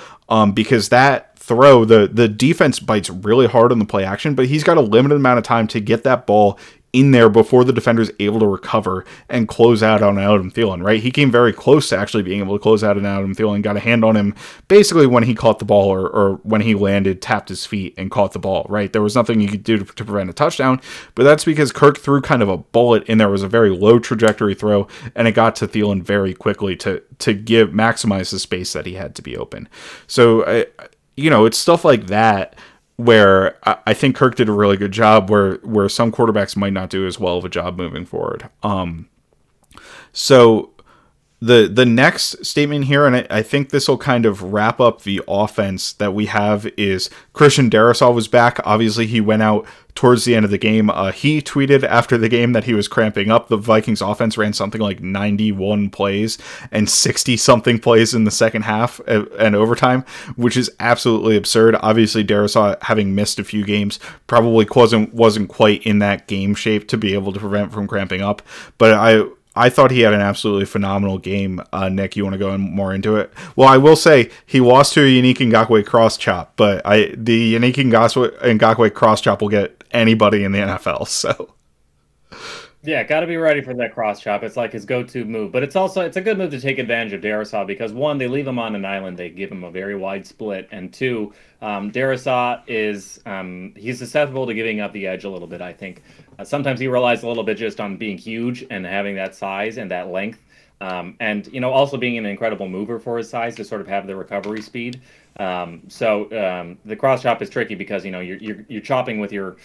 Because that throw, the defense bites really hard on the play action, but he's got a limited amount of time to get that ball in there before the defender's able to recover and close out on Adam Thielen, right? He came very close to actually being able to close out on Adam Thielen, got a hand on him basically when he caught the ball or when he landed, tapped his feet and caught the ball, right? There was nothing you could do to prevent a touchdown, but that's because Kirk threw kind of a bullet in there. It was a very low trajectory throw, and it got to Thielen very quickly to maximize the space that he had to be open. So, it's stuff like that where I think Kirk did a really good job where some quarterbacks might not do as well of a job moving forward. So the next statement here, and I think this will kind of wrap up the offense that we have, is Christian Darrisaw was back. Obviously, he went out towards the end of the game. He tweeted after the game that he was cramping up. The Vikings offense ran something like 91 plays and 60-something plays in the second half and overtime, which is absolutely absurd. Obviously, Darrisaw, having missed a few games, probably wasn't quite in that game shape to be able to prevent from cramping up. But I thought he had an absolutely phenomenal game. Nick, you want to go more into it? Well, I will say he lost to a Unique Ngakoue cross chop, but the Unique Ngakoue cross chop will get anybody in the NFL. So Yeah, got to be ready for that cross chop. It's like his go-to move, but it's a good move to take advantage of Darrisaw because one, they leave him on an island, they give him a very wide split, and two, Darrisaw is he's susceptible to giving up the edge a little bit. I think sometimes he relies a little bit just on being huge and having that size and that length, and also being an incredible mover for his size to sort of have the recovery speed. So the cross chop is tricky because you're chopping with your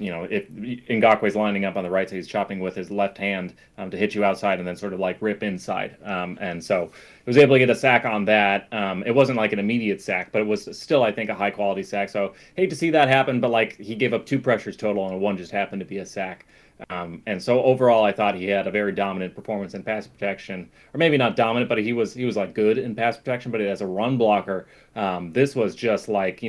if Ngakwe's lining up on the right side, he's chopping with his left hand to hit you outside and then sort of like rip inside. And so he was able to get a sack on that. It wasn't like an immediate sack, but it was still, I think, a high quality sack. So hate to see that happen, but like he gave up 2 pressures total and one just happened to be a sack. And so overall, I thought he had a very dominant performance in pass protection, or maybe not dominant, but he was like good in pass protection. But as a run blocker, this was just like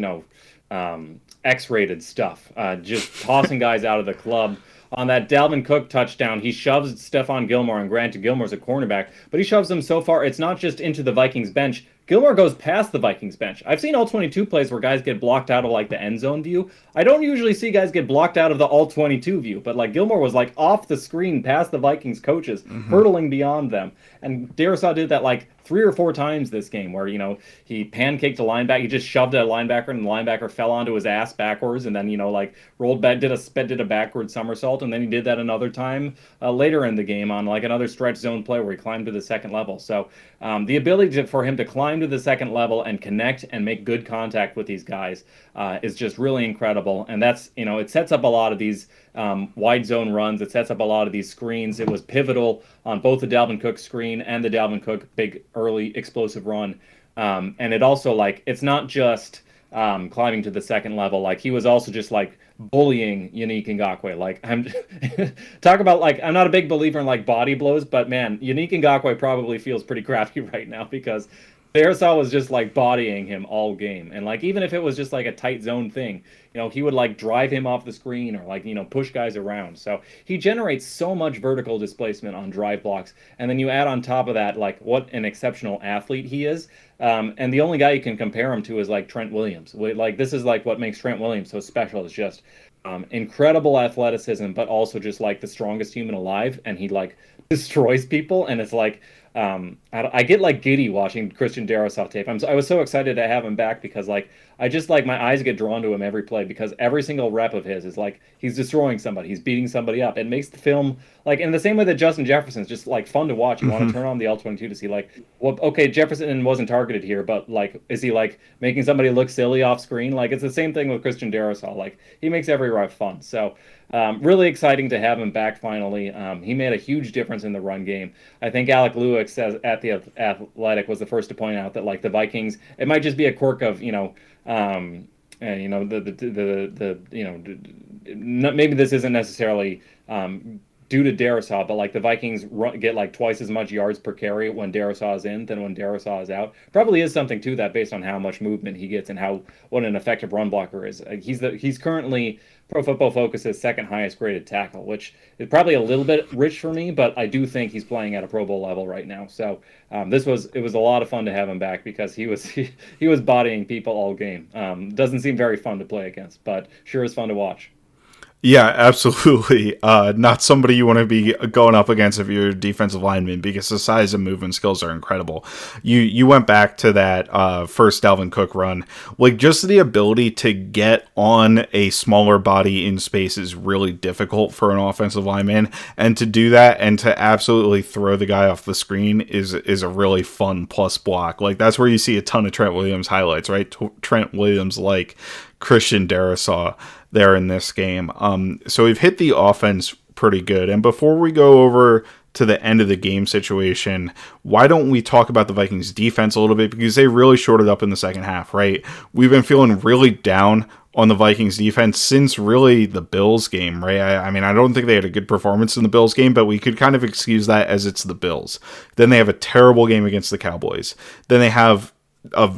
X-rated stuff, just tossing guys out of the club. On that Dalvin Cook touchdown, he shoves Stephon Gilmore, and granted, Gilmore's a cornerback, but he shoves him so far, it's not just into the Vikings bench. Gilmore goes past the Vikings bench. I've seen all 22 plays where guys get blocked out of like the end zone view. I don't usually see guys get blocked out of the all 22 view, but like Gilmore was like off the screen past the Vikings coaches, hurtling beyond them. And Darrisaw did that like 3 or 4 times this game where, he pancaked a linebacker. He just shoved a linebacker and the linebacker fell onto his ass backwards and then, like rolled back, did a backward somersault. And then he did that another time later in the game on like another stretch zone play where he climbed to the second level. So the ability for him to climb to the second level and connect and make good contact with these guys is just really incredible. And that's, it sets up a lot of these wide zone runs. It sets up a lot of these screens. It was pivotal on both the Dalvin Cook screen and the Dalvin Cook big early explosive run. And it also like, it's not just climbing to the second level. Like he was also just like bullying Yannick Ngakoue. Like I'm talk about like, I'm not a big believer in like body blows, but man, Yannick Ngakoue probably feels pretty crappy right now because Darrisaw was just like bodying him all game. And like, even if it was just like a tight zone thing, he would like drive him off the screen or like, push guys around. So he generates so much vertical displacement on drive blocks. And then you add on top of that, like what an exceptional athlete he is. And the only guy you can compare him to is like Trent Williams. Like this is like what makes Trent Williams so special is just incredible athleticism, but also just like the strongest human alive. And he like destroys people. And it's like, I get like giddy watching Christian Darrisaw tape. I was so excited to have him back because like I just like my eyes get drawn to him every play because every single rep of his is like he's destroying somebody, he's beating somebody up. It makes the film like in the same way that Justin Jefferson's just like fun to watch. You want to turn on the L22 to see like, well, okay, Jefferson wasn't targeted here, but like is he like making somebody look silly off screen? Like it's the same thing with Christian Darrisaw. Like he makes every rep fun. So really exciting to have him back finally. He made a huge difference in the run game. I think Alec Lewis says at the Athletic was the first to point out that like the Vikings, it might just be a quirk of maybe this isn't necessarily due to Darrisaw, but like the Vikings get like twice as much yards per carry when Darrisaw is in than when Darrisaw is out. Probably is something to that based on how much movement he gets and what an effective run blocker is. He's currently Pro Football Focus's second highest graded tackle, which is probably a little bit rich for me, but I do think he's playing at a Pro Bowl level right now. So it was a lot of fun to have him back because he was bodying people all game. Doesn't seem very fun to play against, but sure is fun to watch. Yeah, absolutely. Not somebody you want to be going up against if you're a defensive lineman because the size and movement skills are incredible. You went back to that first Dalvin Cook run. Like, just the ability to get on a smaller body in space is really difficult for an offensive lineman. And to do that and to absolutely throw the guy off the screen is a really fun plus block. Like, that's where you see a ton of Trent Williams highlights, right? Trent Williams like Christian Darrisaw there in this game. So we've hit the offense pretty good. And before we go over to the end of the game situation, why don't we talk about the Vikings defense a little bit? Because they really shorted up in the second half, right? We've been feeling really down on the Vikings defense since really the Bills game, right? I mean, I don't think they had a good performance in the Bills game, but we could kind of excuse that as it's the Bills. Then they have a terrible game against the Cowboys. Then they have a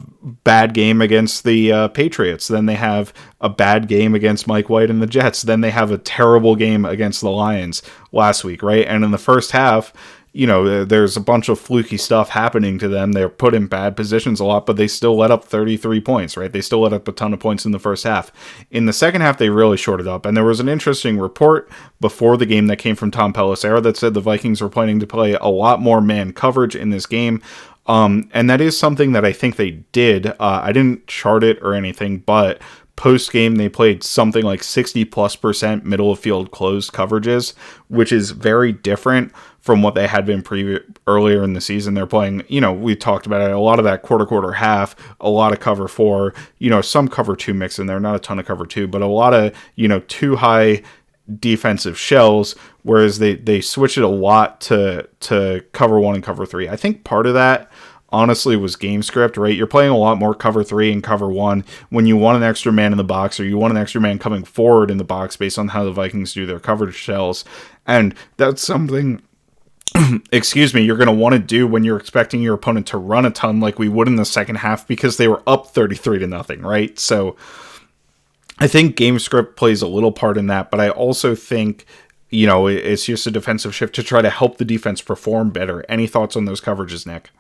bad game against the Patriots. Then they have a bad game against Mike White and the Jets. Then they have a terrible game against the Lions last week, right? And in the first half, there's a bunch of fluky stuff happening to them. They're put in bad positions a lot, but they still let up 33 points, right? They still let up a ton of points in the first half. In the second half, they really shorted up. And there was an interesting report before the game that came from Tom Pelissero that said the Vikings were planning to play a lot more man coverage in this game. And that is something that I think they did. I didn't chart it or anything, but post game they played something like 60+% middle of field closed coverages, which is very different from what they had been earlier in the season. They're playing, we talked about it, a lot of that quarter half, a lot of cover 4, some cover 2 mix in there, not a ton of cover 2, but a lot of, too high defensive shells, whereas they switch it a lot to cover 1 and cover 3. I think part of that honestly was game script, right? You're playing a lot more cover 3 and cover 1 when you want an extra man in the box, or you want an extra man coming forward in the box based on how the Vikings do their coverage shells. And that's something excuse me, you're going to want to do when you're expecting your opponent to run a ton like we would in the second half because they were up 33 to nothing, right? So I think game script plays a little part in that, but I also think, it's just a defensive shift to try to help the defense perform better. Any thoughts on those coverages, Nick?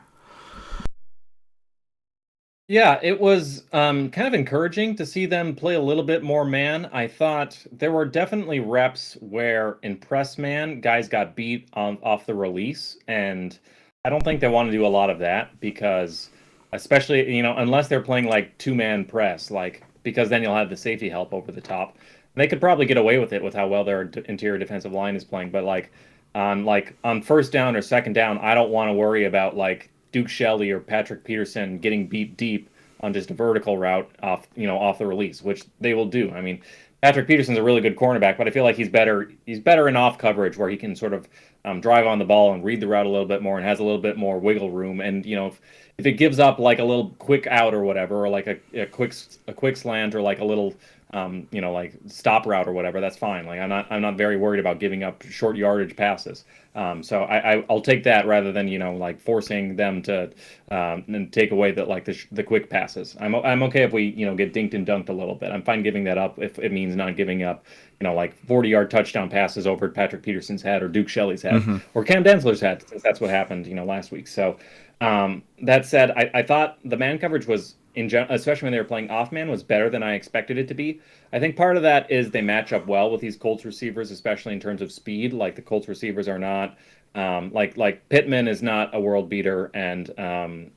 Yeah, it was kind of encouraging to see them play a little bit more man. I thought there were definitely reps where in press man, guys got beat off the release, and I don't think they want to do a lot of that because, especially, unless they're playing like two-man press, like because then you'll have the safety help over the top. They could probably get away with it with how well their interior defensive line is playing, but like on first down or second down, I don't want to worry about like Duke Shelley or Patrick Peterson getting beat deep on just a vertical route off the release, which they will do. I mean, Patrick Peterson's a really good cornerback, but I feel like he's better in off coverage where he can sort of drive on the ball and read the route a little bit more and has a little bit more wiggle room. And if it gives up like a little quick out or whatever, or like a quick slant or like a little like stop route or whatever, that's fine. Like I'm not very worried about giving up short yardage passes. So I'll take that rather than like forcing them to and take away the quick passes. I'm okay if we get dinked and dunked a little bit. I'm fine giving that up if it means not giving up like 40-yard touchdown passes over Patrick Peterson's head or Duke Shelley's head or Cam Densler's head, since that's what happened last week. So that said, I thought the man coverage was especially when they were playing off man, was better than I expected it to be. I think part of that is they match up well with these Colts receivers, especially in terms of speed. Like the Colts receivers are not like Pittman is not a world beater, and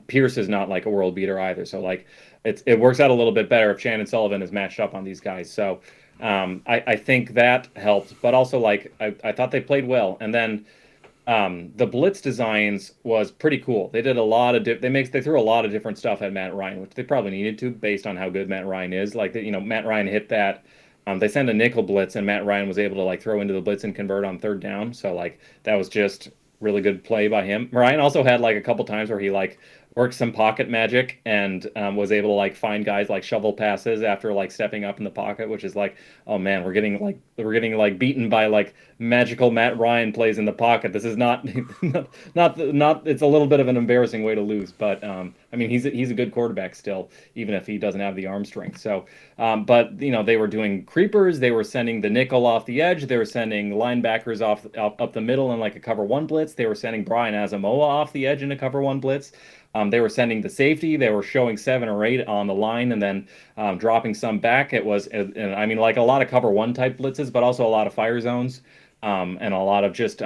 Pierce is not like a world beater either. So like it works out a little bit better if Shannon Sullivan is matched up on these guys. So I think that helped, but also like I thought they played well, and then. The blitz designs was pretty cool. They did a lot of they threw a lot of different stuff at Matt Ryan, which they probably needed to based on how good Matt Ryan is. Like Matt Ryan hit that. They sent a nickel blitz, and Matt Ryan was able to like throw into the blitz and convert on third down. So like that was just really good play by him. Ryan also had like a couple times where he like worked some pocket magic and was able to like find guys like shovel passes after like stepping up in the pocket, which is like, oh man, we're getting beaten by like magical Matt Ryan plays in the pocket. This is not not it's a little bit of an embarrassing way to lose, but I mean he's a good quarterback still, even if he doesn't have the arm strength. So but they were doing creepers, they were sending the nickel off the edge, they were sending linebackers up the middle in like a cover one blitz, they were sending Brian Asamoah off the edge in a cover one blitz. They were sending the safety. They were showing 7 or 8 on the line and then dropping some back. It was, I mean, like a lot of cover one type blitzes, but also a lot of fire zones. And a lot of just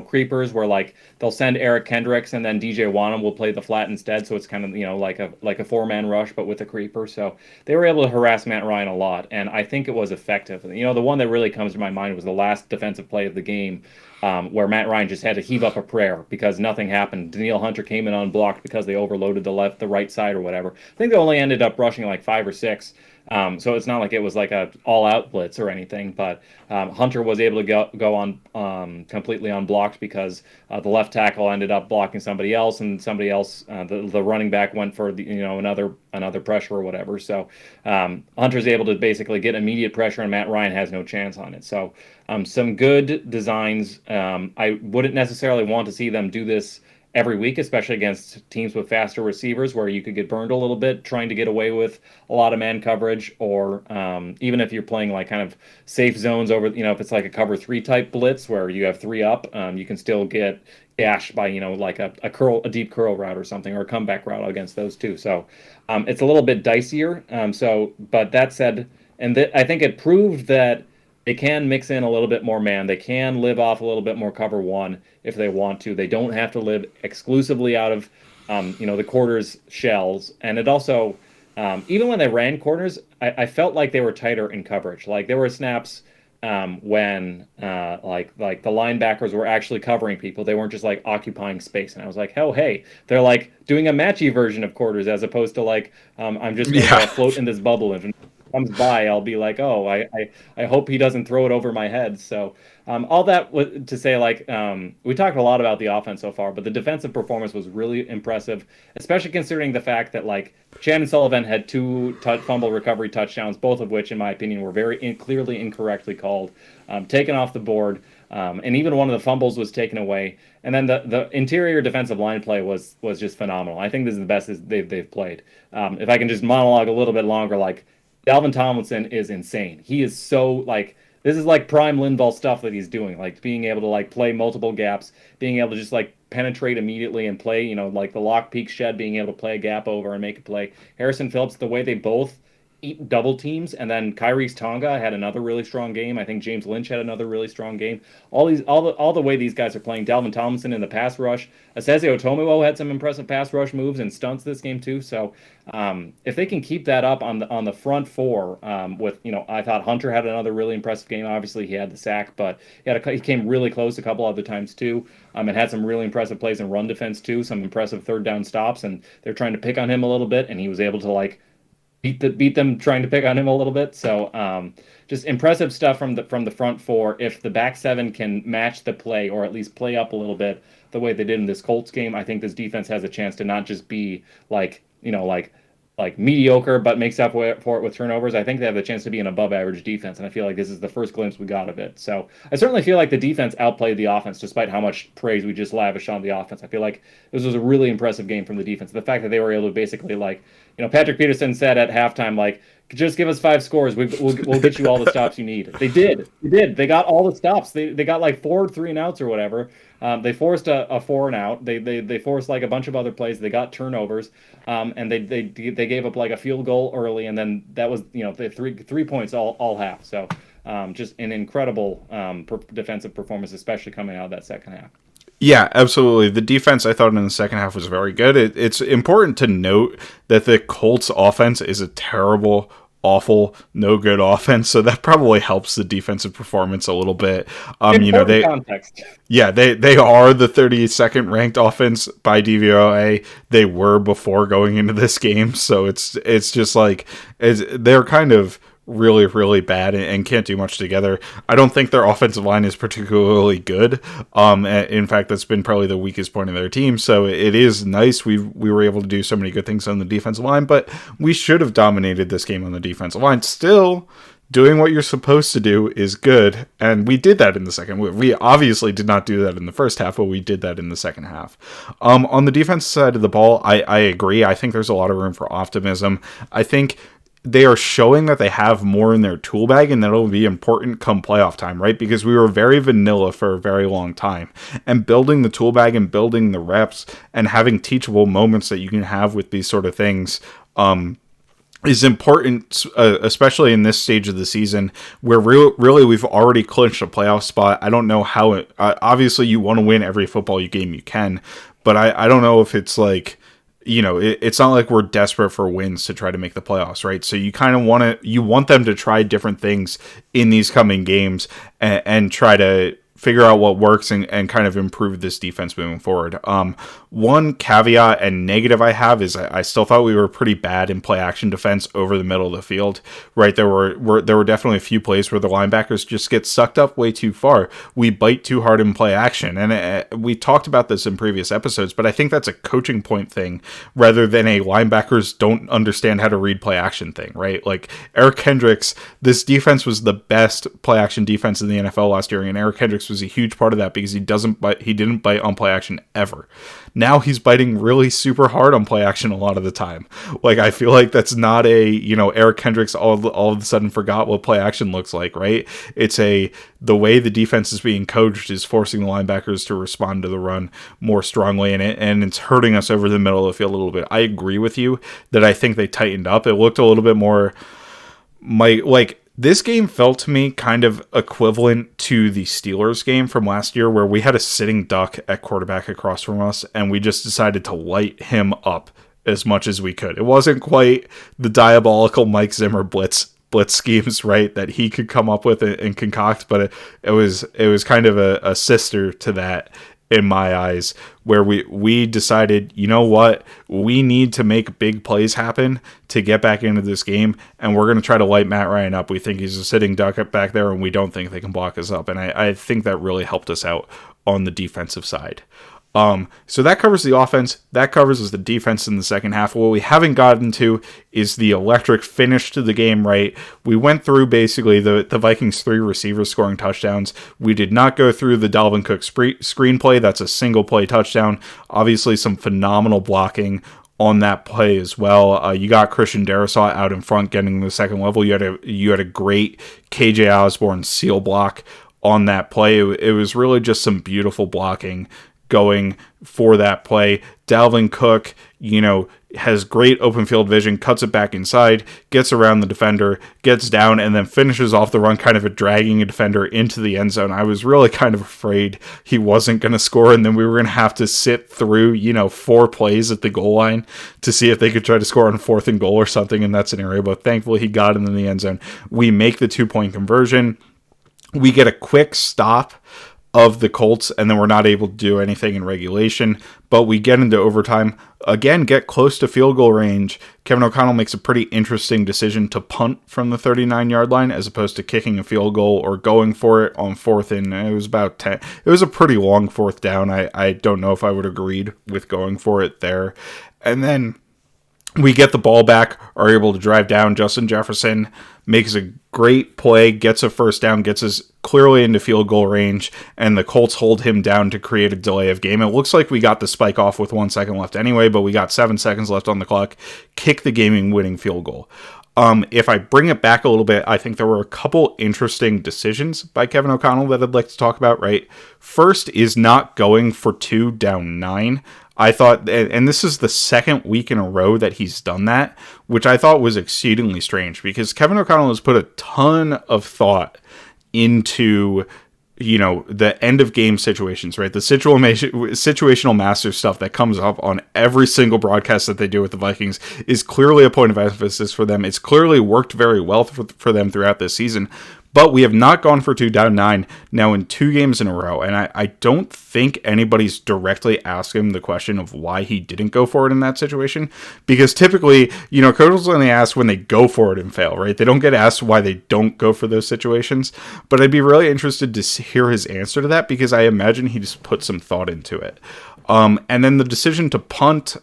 creepers where like they'll send Eric Kendricks and then DJ Wanham will play the flat instead, so it's kind of like a 4-man rush but with a creeper. So they were able to harass Matt Ryan a lot, and I think it was effective. The one that really comes to my mind was the last defensive play of the game, where Matt Ryan just had to heave up a prayer because nothing happened. Danielle Hunter came in unblocked because they overloaded the right side or whatever. I think they only ended up rushing like 5 or 6. So it's not like it was like a all-out blitz or anything, but Hunter was able to go on completely unblocked because the left tackle ended up blocking somebody else, and somebody else, the running back went for another pressure or whatever. So Hunter's able to basically get immediate pressure, and Matt Ryan has no chance on it. So some good designs. I wouldn't necessarily want to see them do this every week, especially against teams with faster receivers where you could get burned a little bit trying to get away with a lot of man coverage, or even if you're playing like kind of safe zones over, if it's like a cover 3 type blitz where you have 3 up, you can still get gashed by, like a deep curl route or something, or a comeback route against those too. So it's a little bit dicier. But that said, and I think it proved that they can mix in a little bit more man. They can live off a little bit more cover 1 if they want to. They don't have to live exclusively out of, the quarters shells. And it also, even when they ran corners, I felt like they were tighter in coverage. Like there were snaps when like the linebackers were actually covering people. They weren't just like occupying space. And I was like, oh hey, they're like doing a matchy version of quarters as opposed to like I'm just going Yeah. to float in this bubble and if it comes by, I'll be like, oh, I hope he doesn't throw it over my head. So all that to say, like we talked a lot about the offense so far, but the defensive performance was really impressive, especially considering the fact that like Shannon Sullivan had two fumble recovery touchdowns, both of which, in my opinion, were very clearly incorrectly called, taken off the board, and even one of the fumbles was taken away. And then the interior defensive line play was just phenomenal. I think this is the best they've played. If I can just monologue a little bit longer, like Dalvin Tomlinson is insane. He is so like this is like prime Linval stuff that he's doing, like being able to like play multiple gaps, being able to just like penetrate immediately and play, like the lock peak shed, being able to play a gap over and make a play. Harrison Phillips, the way they both eat double teams, and then Kyrie's Tonga had another really strong game. I think James Lynch had another really strong game. All the way these guys are playing. Dalvin Tomlinson in the pass rush. Asese Otomewo had some impressive pass rush moves and stunts this game too. So if they can keep that up on the front four, with I thought Hunter had another really impressive game. Obviously, he had the sack, but he came really close a couple other times too, and had some really impressive plays in run defense too. Some impressive third down stops, and they're trying to pick on him a little bit, and he was able to like beat them trying to pick on him a little bit. So just impressive stuff from the front four. If the back seven can match the play or at least play up a little bit the way they did in this Colts game, I think this defense has a chance to not just be like like mediocre but makes up for it with turnovers. I think they have a chance to be an above average defense, and I feel like this is the first glimpse we got of it. So I certainly feel like the defense outplayed the offense despite how much praise we just lavished on the offense. I feel like this was a really impressive game from the defense. The fact that they were able to basically like Patrick Peterson said at halftime, like, just give us 5 scores. We'll get you all the stops you need. They did. They got all the stops. They got like 4 3-and-outs or whatever. They forced a 4-and-out. They forced like a bunch of other plays. They got turnovers, and they gave up like a field goal early, and then that was the 3 points all half. So just an incredible defensive performance, especially coming out of that second half. Yeah, absolutely. The defense, I thought, in the second half was very good. It's important to note that the Colts offense is a terrible, awful, no good offense, so that probably helps the defensive performance a little bit. Context. Yeah, they are the 32nd ranked offense by DVOA. They were before going into this game, so it's just like they're kind of really, really bad and can't do much together. I don't think their offensive line is particularly good. In fact, that's been probably the weakest point of their team. So it is nice we were able to do so many good things on the defensive line, but we should have dominated this game on the defensive line. Still, doing what you're supposed to do is good, and we did that in the second. We obviously did not do that in the first half, but we did that in the second half. On the defense side of the ball, I agree. I think there's a lot of room for optimism. I think they are showing that they have more in their tool bag, and that'll be important come playoff time, right? Because we were very vanilla for a very long time, and building the tool bag and building the reps and having teachable moments that you can have with these sort of things is important, especially in this stage of the season where really we've already clinched a playoff spot. I don't know how obviously you want to win every football game you can, but I don't know if it's like, it's not like we're desperate for wins to try to make the playoffs, right? So you kind of want them to try different things in these coming games and try to figure out what works and kind of improve this defense moving forward. One caveat and negative I have is I still thought we were pretty bad in play action defense over the middle of the field, right? There were definitely a few plays where the linebackers just get sucked up way too far. We bite too hard in play action, and we talked about this in previous episodes, but I think that's a coaching point thing rather than a linebackers don't understand how to read play action thing, right? Like Eric Kendricks, this defense was the best play action defense in the NFL last year, and Eric Kendricks was a huge part of that because he didn't bite on play action ever. Now he's biting really super hard on play action a lot of the time. Like, I feel like that's not Eric Kendricks all of a sudden forgot what play action looks like, right? It's the way the defense is being coached is forcing the linebackers to respond to the run more strongly, and it's hurting us over the middle of the field a little bit. I agree with you that I think they tightened up. It looked a little bit more this game felt to me kind of equivalent to the Steelers game from last year where we had a sitting duck at quarterback across from us and we just decided to light him up as much as we could. It wasn't quite the diabolical Mike Zimmer blitz, blitz schemes, right, that he could come up with and concoct, but it was kind of a sister to that in my eyes, where we decided, you know what, we need to make big plays happen to get back into this game, and we're going to try to light Matt Ryan up. We think he's a sitting duck back there, and we don't think they can block us up, and I think that really helped us out on the defensive side. So that covers the offense. That covers the defense in the second half. What we haven't gotten to is the electric finish to the game, right? We went through basically the Vikings 3 receivers scoring touchdowns. We did not go through the Dalvin Cook screenplay. That's a single play touchdown. Obviously, some phenomenal blocking on that play as well. You got Christian Darrisaw out in front getting the second level. You had a great KJ Osborne seal block on that play. It was really just some beautiful blocking going for that play. Dalvin Cook, has great open field vision, cuts it back inside, gets around the defender, gets down, and then finishes off the run, kind of dragging a defender into the end zone. I was really kind of afraid he wasn't going to score, and then we were going to have to sit through, 4 plays at the goal line to see if they could try to score on 4th and goal or something in that scenario. But thankfully, he got in the end zone. We make the 2-point conversion. We get a quick stop of the Colts, and then we're not able to do anything in regulation, but we get into overtime, again, get close to field goal range. Kevin O'Connell makes a pretty interesting decision to punt from the 39-yard line as opposed to kicking a field goal or going for it on 4th, and it was about 10. It was a pretty long 4th down. I don't know if I would have agreed with going for it there. And then we get the ball back, are able to drive down. Justin Jefferson makes a great play, gets a first down, gets us clearly into field goal range, and the Colts hold him down to create a delay of game. It looks like we got the spike off with 1 second left anyway, but we got 7 seconds left on the clock. Kick the game-winning field goal. If I bring it back a little bit, I think there were a couple interesting decisions by Kevin O'Connell that I'd like to talk about, right? First is not going for 2 down 9. I thought, and this is the second week in a row that he's done that, which I thought was exceedingly strange because Kevin O'Connell has put a ton of thought into, the end of game situations, right? The situational master stuff that comes up on every single broadcast that they do with the Vikings is clearly a point of emphasis for them. It's clearly worked very well for them throughout this season. But we have not gone for 2 down 9 now in 2 games in a row. And I don't think anybody's directly asked him the question of why he didn't go for it in that situation. Because typically, coaches only ask when they go for it and fail, right? They don't get asked why they don't go for those situations. But I'd be really interested to hear his answer to that because I imagine he just put some thought into it. And then the decision to punt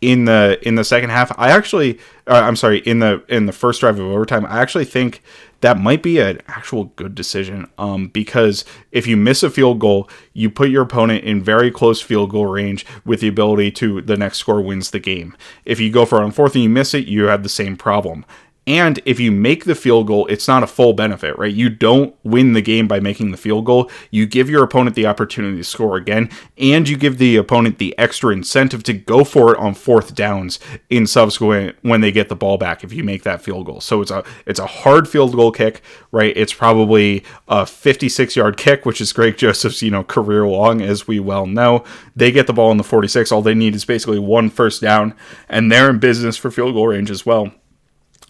in the second half, in the first drive of overtime, I actually think that might be an actual good decision because if you miss a field goal, you put your opponent in very close field goal range with the ability to the next score wins the game. If you go for it on 4th and you miss it, you have the same problem. And if you make the field goal, it's not a full benefit, right? You don't win the game by making the field goal. You give your opponent the opportunity to score again, and you give the opponent the extra incentive to go for it on 4th downs in subsequent when they get the ball back if you make that field goal. So it's a hard field goal kick, right? It's probably a 56-yard kick, which is Greg Joseph's, career long, as we well know. They get the ball in the 46. All they need is basically 1 first down, and they're in business for field goal range as well.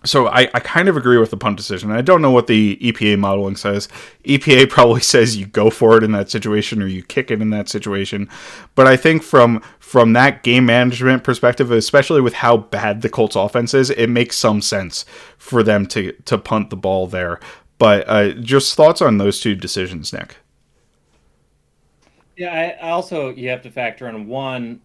So I kind of agree with the punt decision. I don't know what the EPA modeling says. EPA probably says you go for it in that situation or you kick it in that situation. But I think from that game management perspective, especially with how bad the Colts offense is, it makes some sense for them to punt the ball there. But just thoughts on those 2 decisions, Nick? Yeah, I also, you have to factor in one,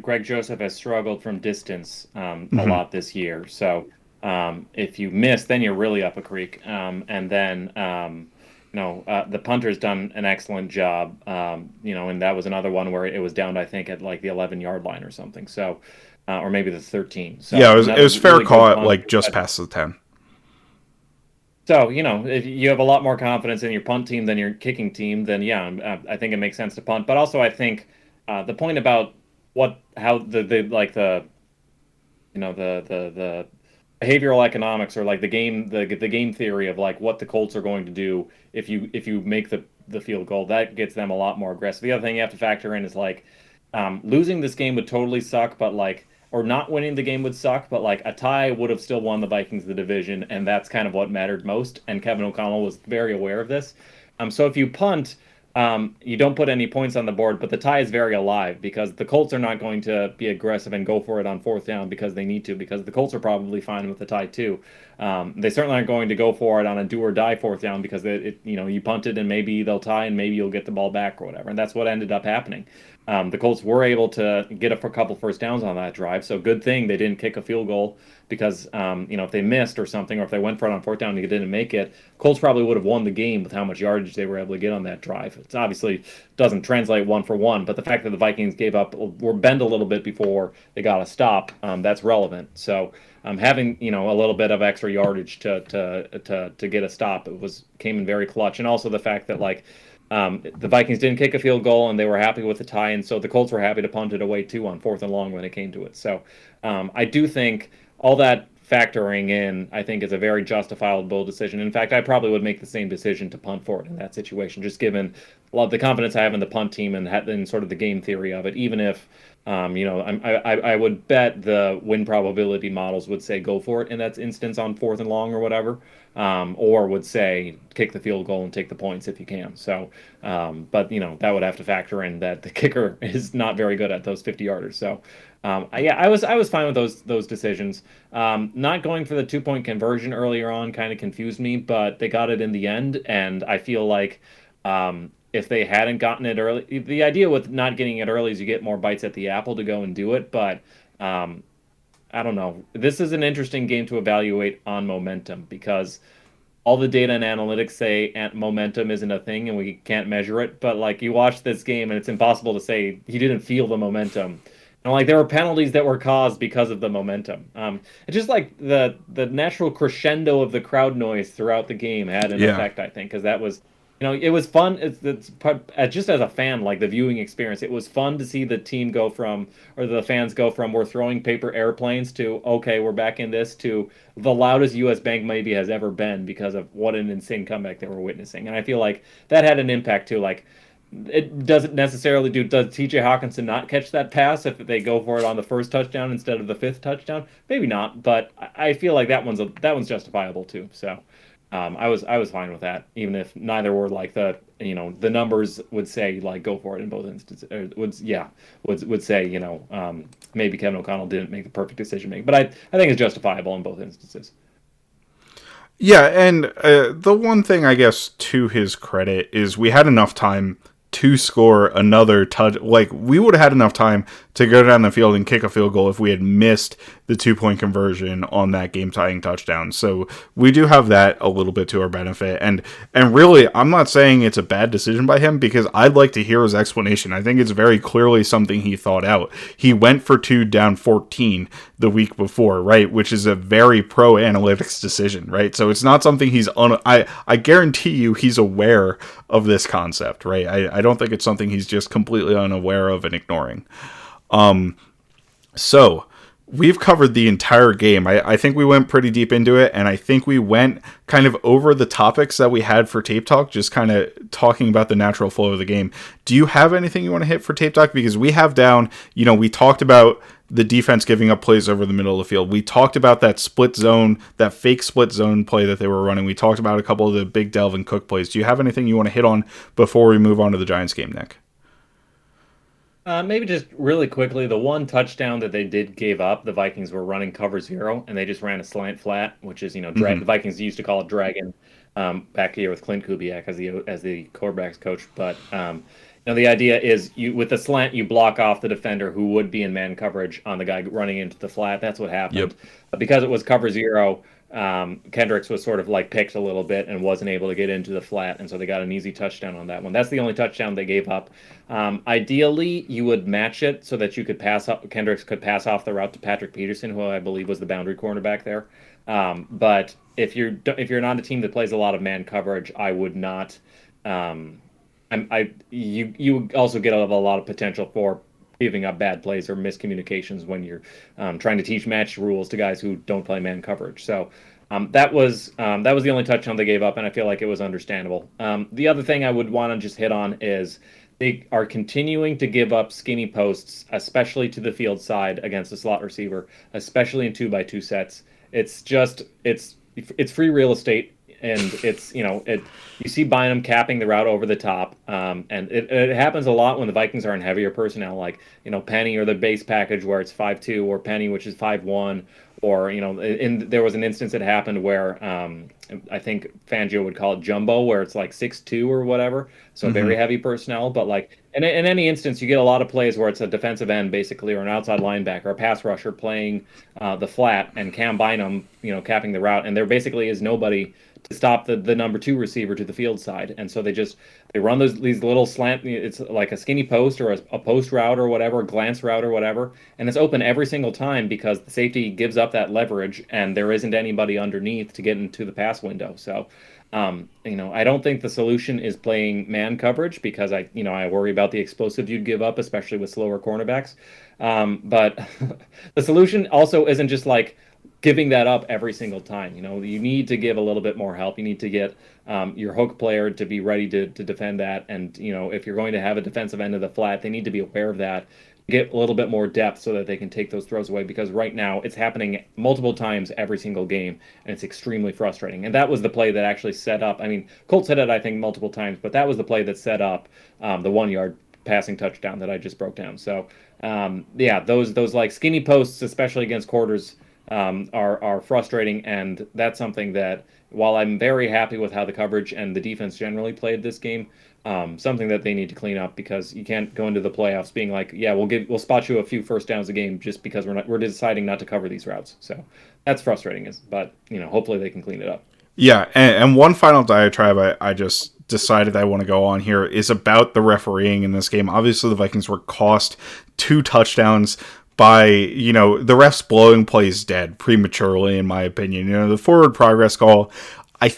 Greg Joseph has struggled from distance a lot this year. So if you miss, then you're really up a creek. And then, the punter's done an excellent job, and that was another one where it was down, I think, at like the 11-yard line or something. So, or maybe the 13. So yeah, it was fair really call at like just past the 10. So, if you have a lot more confidence in your punt team than your kicking team, then yeah, I think it makes sense to punt. But also I think the point about how the behavioral economics or like the game theory of like what the Colts are going to do if you make the field goal, that gets them a lot more aggressive. The other thing you have to factor in is like losing this game would totally suck, but like or not winning the game would suck, but like a tie would have still won the Vikings the division, and that's kind of what mattered most. And Kevin O'Connell was very aware of this. So if you punt, you don't put any points on the board, but the tie is very alive because the Colts are not going to be aggressive and go for it on fourth down because they need to, because the Colts are probably fine with the tie too. They certainly aren't going to go for it on a do or die fourth down because you punted and maybe they'll tie and maybe you'll get the ball back or whatever. And that's what ended up happening. The Colts were able to get a couple first downs on that drive, so good thing they didn't kick a field goal because if they missed or something, or if they went for it on fourth down and they didn't make it, Colts probably would have won the game with how much yardage they were able to get on that drive. It's obviously doesn't translate one for one, but the fact that the Vikings gave up were bent a little bit before they got a stop, that's relevant. So having a little bit of extra yardage to get a stop, came in very clutch, and also the fact that the Vikings didn't kick a field goal and they were happy with the tie, and so the Colts were happy to punt it away too on fourth and long when it came to it. So I do think all that factoring in, I think, is a very justifiable decision. In fact, I probably would make the same decision to punt for it in that situation, just given a lot of the confidence I have in the punt team and sort of the game theory of it. Even if, I would bet the win probability models would say go for it in that instance on fourth and long or whatever, or would say kick the field goal and take the points if you can. So, but that would have to factor in that the kicker is not very good at those 50-yarders. So. I was fine with those decisions. Not going for the 2-point conversion earlier on kind of confused me, but they got it in the end, and I feel like if they hadn't gotten it early, the idea with not getting it early is you get more bites at the apple to go and do it. But I don't know. This is an interesting game to evaluate on momentum because all the data and analytics say momentum isn't a thing and we can't measure it. But like you watch this game and it's impossible to say he didn't feel the momentum. And like there were penalties that were caused because of the momentum. It's just like the natural crescendo of the crowd noise throughout the game had an Yeah. effect, I think, because that was, it was fun. Just as a fan, like the viewing experience, it was fun to see the team go from, or the fans go from, we're throwing paper airplanes to, okay, we're back in this, to the loudest U.S. Bank maybe has ever been because of what an insane comeback they were witnessing. And I feel like that had an impact too. Like it doesn't necessarily does TJ Hawkinson not catch that pass if they go for it on the first touchdown instead of the fifth touchdown? Maybe not, but I feel like that one's justifiable too. So I was fine with that, even if neither were like the numbers would say like go for it in both instances. Or would say maybe Kevin O'Connell didn't make the perfect decision making, but I think it's justifiable in both instances. Yeah, and the one thing I guess to his credit is we had enough time to score another touch. Like, we would have had enough time to go down the field and kick a field goal if we had missed the 2-point conversion on that game-tying touchdown. So we do have that a little bit to our benefit. And really, I'm not saying it's a bad decision by him because I'd like to hear his explanation. I think it's very clearly something he thought out. He went for 2 down 14 the week before, right? Which is a very pro analytics decision, right? So it's not something I guarantee you he's aware of this concept, right? I don't think it's something he's just completely unaware of and ignoring. So we've covered the entire game. I think we went pretty deep into it, and I think we went kind of over the topics that we had for Tape Talk, just kind of talking about the natural flow of the game. Do you have anything you want to hit for Tape Talk? Because we have down, we talked about the defense giving up plays over the middle of the field. We talked about that split zone, that fake split zone play that they were running. We talked about a couple of the big Delvin Cook plays. Do you have anything you want to hit on before we move on to the Giants game, Nick? Maybe just really quickly, the one touchdown that they did give up, the Vikings were running cover zero, and they just ran a slant flat, which is, the Vikings used to call it dragon back here with Clint Kubiak as the quarterbacks coach. But the idea is with the slant, you block off the defender who would be in man coverage on the guy running into the flat. That's what happened. Yep. But because it was cover zero, Kendricks was sort of like picked a little bit and wasn't able to get into the flat, and so they got an easy touchdown on that one. That's the only touchdown they gave up. Ideally, you would match it so that you could Kendricks could pass off the route to Patrick Peterson, who I believe was the boundary cornerback there. But if you're not a team that plays a lot of man coverage, I would not. You also get a lot of potential for giving up bad plays or miscommunications when you're trying to teach match rules to guys who don't play man coverage. So that was the only touchdown they gave up, and I feel like it was understandable. The other thing I would want to just hit on is they are continuing to give up skinny posts, especially to the field side against the slot receiver, especially in 2-by-2 sets. It's just it's free real estate, and it's you see Bynum capping the route over the top, and it happens a lot when the Vikings are in heavier personnel, like Penny or the base package where it's 5-2, or Penny which is 5-1, or there was an instance that happened where I think Fangio would call it jumbo, where it's like 6-2 or whatever, so Hmm. very heavy personnel. But like in any instance, you get a lot of plays where it's a defensive end basically, or an outside linebacker, a pass rusher playing the flat, and Cam Bynum, capping the route, and there basically is nobody to stop the number two receiver to the field side, and so they run these little slant. It's like a skinny post or a post route or whatever, a glance route or whatever, and it's open every single time because the safety gives up that leverage, and there isn't anybody underneath to get into the pass window. So I don't think the solution is playing man coverage, because I worry about the explosive you'd give up, especially with slower cornerbacks. But the solution also isn't just like giving that up every single time. You need to give a little bit more help. You need to get your hook player to be ready to defend that. And, if you're going to have a defensive end of the flat, they need to be aware of that, get a little bit more depth so that they can take those throws away, because right now it's happening multiple times every single game, and it's extremely frustrating. And that was the play that actually set up. I mean, Colts hit it, I think, multiple times, but that was the play that set up the 1 yard passing touchdown that I just broke down. So, yeah, those like skinny posts, especially against quarters, are frustrating, and that's something that, while I'm very happy with how the coverage and the defense generally played this game, something that they need to clean up, because you can't go into the playoffs being like, yeah, we'll spot you a few first downs a game just because we're deciding not to cover these routes. So that's frustrating, but hopefully they can clean it up. Yeah, and one final diatribe I just decided I want to go on here is about the refereeing in this game. Obviously, the Vikings were cost 2 touchdowns by, the refs blowing plays dead prematurely, in my opinion. The forward progress call, I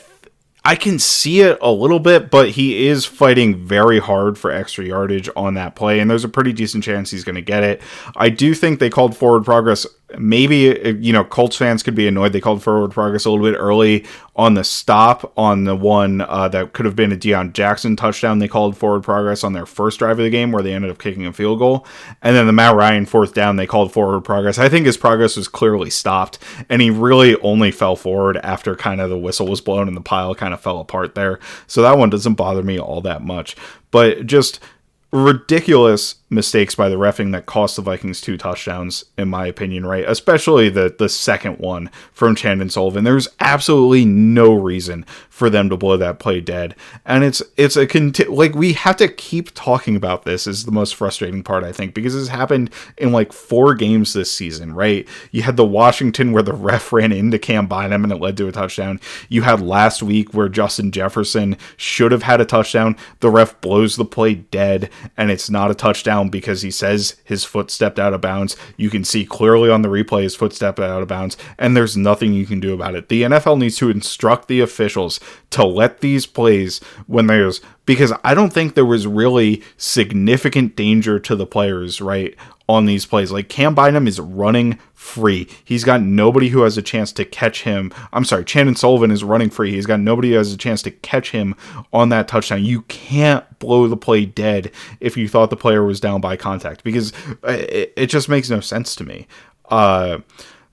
I can see it a little bit, but he is fighting very hard for extra yardage on that play, and there's a pretty decent chance he's going to get it. I do think they called forward progress. Maybe, Colts fans could be annoyed they called forward progress a little bit early on the stop on the one that could have been a Deion Jackson touchdown. They called forward progress on their first drive of the game where they ended up kicking a field goal. And then the Matt Ryan fourth down, they called forward progress. I think his progress was clearly stopped, and he really only fell forward after kind of the whistle was blown and the pile kind of fell apart there. So that one doesn't bother me all that much. But just ridiculous mistakes by the reffing that cost the Vikings 2 touchdowns, in my opinion, right? Especially the second one from Chandon Sullivan. There's absolutely no reason for them to blow that play dead. And we have to keep talking about this, is the most frustrating part, I think, because this happened in like 4 games this season, right? You had the Washington where the ref ran into Cam Bynum and it led to a touchdown. You had last week where Justin Jefferson should have had a touchdown. The ref blows the play dead and it's not a touchdown because he says his foot stepped out of bounds. You can see clearly on the replay his foot stepped out of bounds, and there's nothing you can do about it. The NFL needs to instruct the officials to let these plays because I don't think there was really significant danger to the players, right, on these plays. Like, Cam Bynum is running free. He's got nobody who has a chance to catch him. I'm sorry, Chandon Sullivan is running free. He's got nobody who has a chance to catch him on that touchdown. You can't blow the play dead if you thought the player was down by contact, because it just makes no sense to me.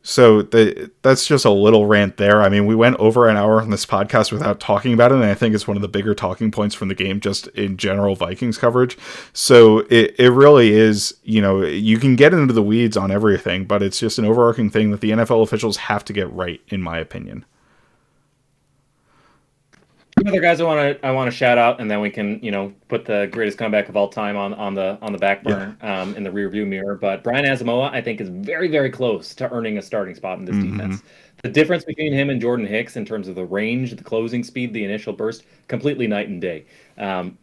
So that's just a little rant there. I mean, we went over an hour on this podcast without talking about it, and I think it's one of the bigger talking points from the game, just in general Vikings coverage. So it really is, you can get into the weeds on everything, but it's just an overarching thing that the NFL officials have to get right, in my opinion. Two other guys I want to shout out, and then we can put the greatest comeback of all time on the back burner, in the rearview mirror. But Brian Asamoah, I think, is very, very close to earning a starting spot in this defense. The difference between him and Jordan Hicks in terms of the range, the closing speed, the initial burst, completely night and day.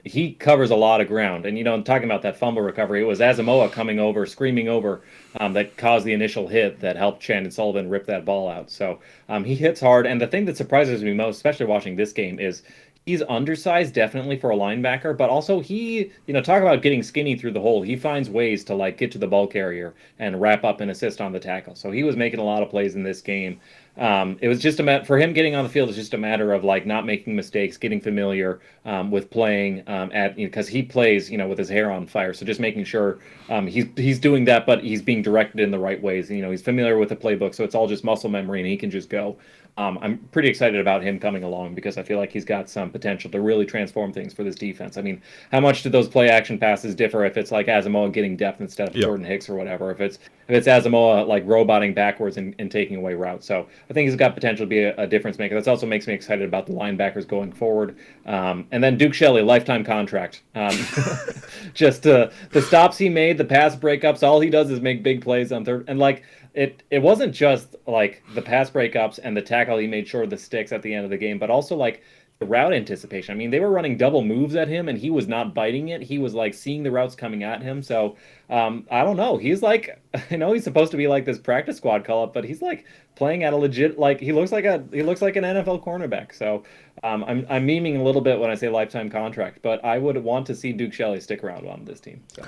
He covers a lot of ground, and I'm talking about that fumble recovery. It was Asamoah coming over, screaming over, that caused the initial hit that helped Chandon Sullivan rip that ball out. So he hits hard, and the thing that surprises me most, especially watching this game, is he's undersized definitely for a linebacker, but also he, talk about getting skinny through the hole. He finds ways to get to the ball carrier and wrap up and assist on the tackle. So he was making a lot of plays in this game. It was just for him getting on the field is just a matter of like not making mistakes, getting familiar with playing at because he plays with his hair on fire. So just making sure he's doing that, but he's being directed in the right ways. He's familiar with the playbook, so it's all just muscle memory, and he can just go. I'm pretty excited about him coming along because I feel like he's got some potential to really transform things for this defense. I mean, how much do those play action passes differ if it's like Asamoah getting depth instead of Yep. Jordan Hicks or whatever? If it's Asamoah like roboting backwards and taking away routes. So I think he's got potential to be a difference maker. That also makes me excited about the linebackers going forward. And then Duke Shelley, lifetime contract. Just the stops he made, the pass breakups, all he does is make big plays on third. And like it wasn't just like the pass breakups and the tackle he made sure of the sticks at the end of the game, but also like the route anticipation. I mean, they were running double moves at him and he was not biting it. He was like seeing the routes coming at him. So I don't know. He's like, I know he's supposed to be like this practice squad call up, but he's like playing at a legit like he looks like an NFL cornerback. So I'm memeing a little bit when I say lifetime contract, but I would want to see Duke Shelley stick around on this team. So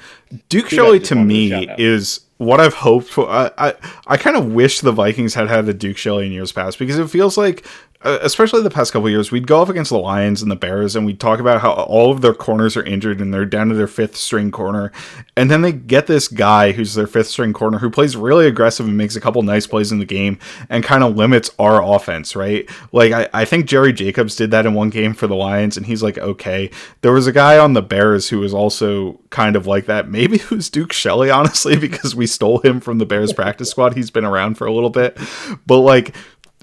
Duke Shelley to me is what I've hoped for. I kind of wish the Vikings had a Duke Shelley in years past, because it feels like, especially the past couple of years, we'd go up against the Lions and the Bears and we'd talk about how all of their corners are injured and they're down to their fifth string corner. And then they get this guy who's their fifth string corner who plays really aggressive and makes a couple nice plays in the game and kind of limits our offense, right? Like, I think Jerry Jacobs did that in one game for the Lions and he's like, okay. There was a guy on the Bears who was also kind of like that. Maybe it was Duke Shelley, honestly, because we stole him from the Bears practice squad. He's been around for a little bit. But like,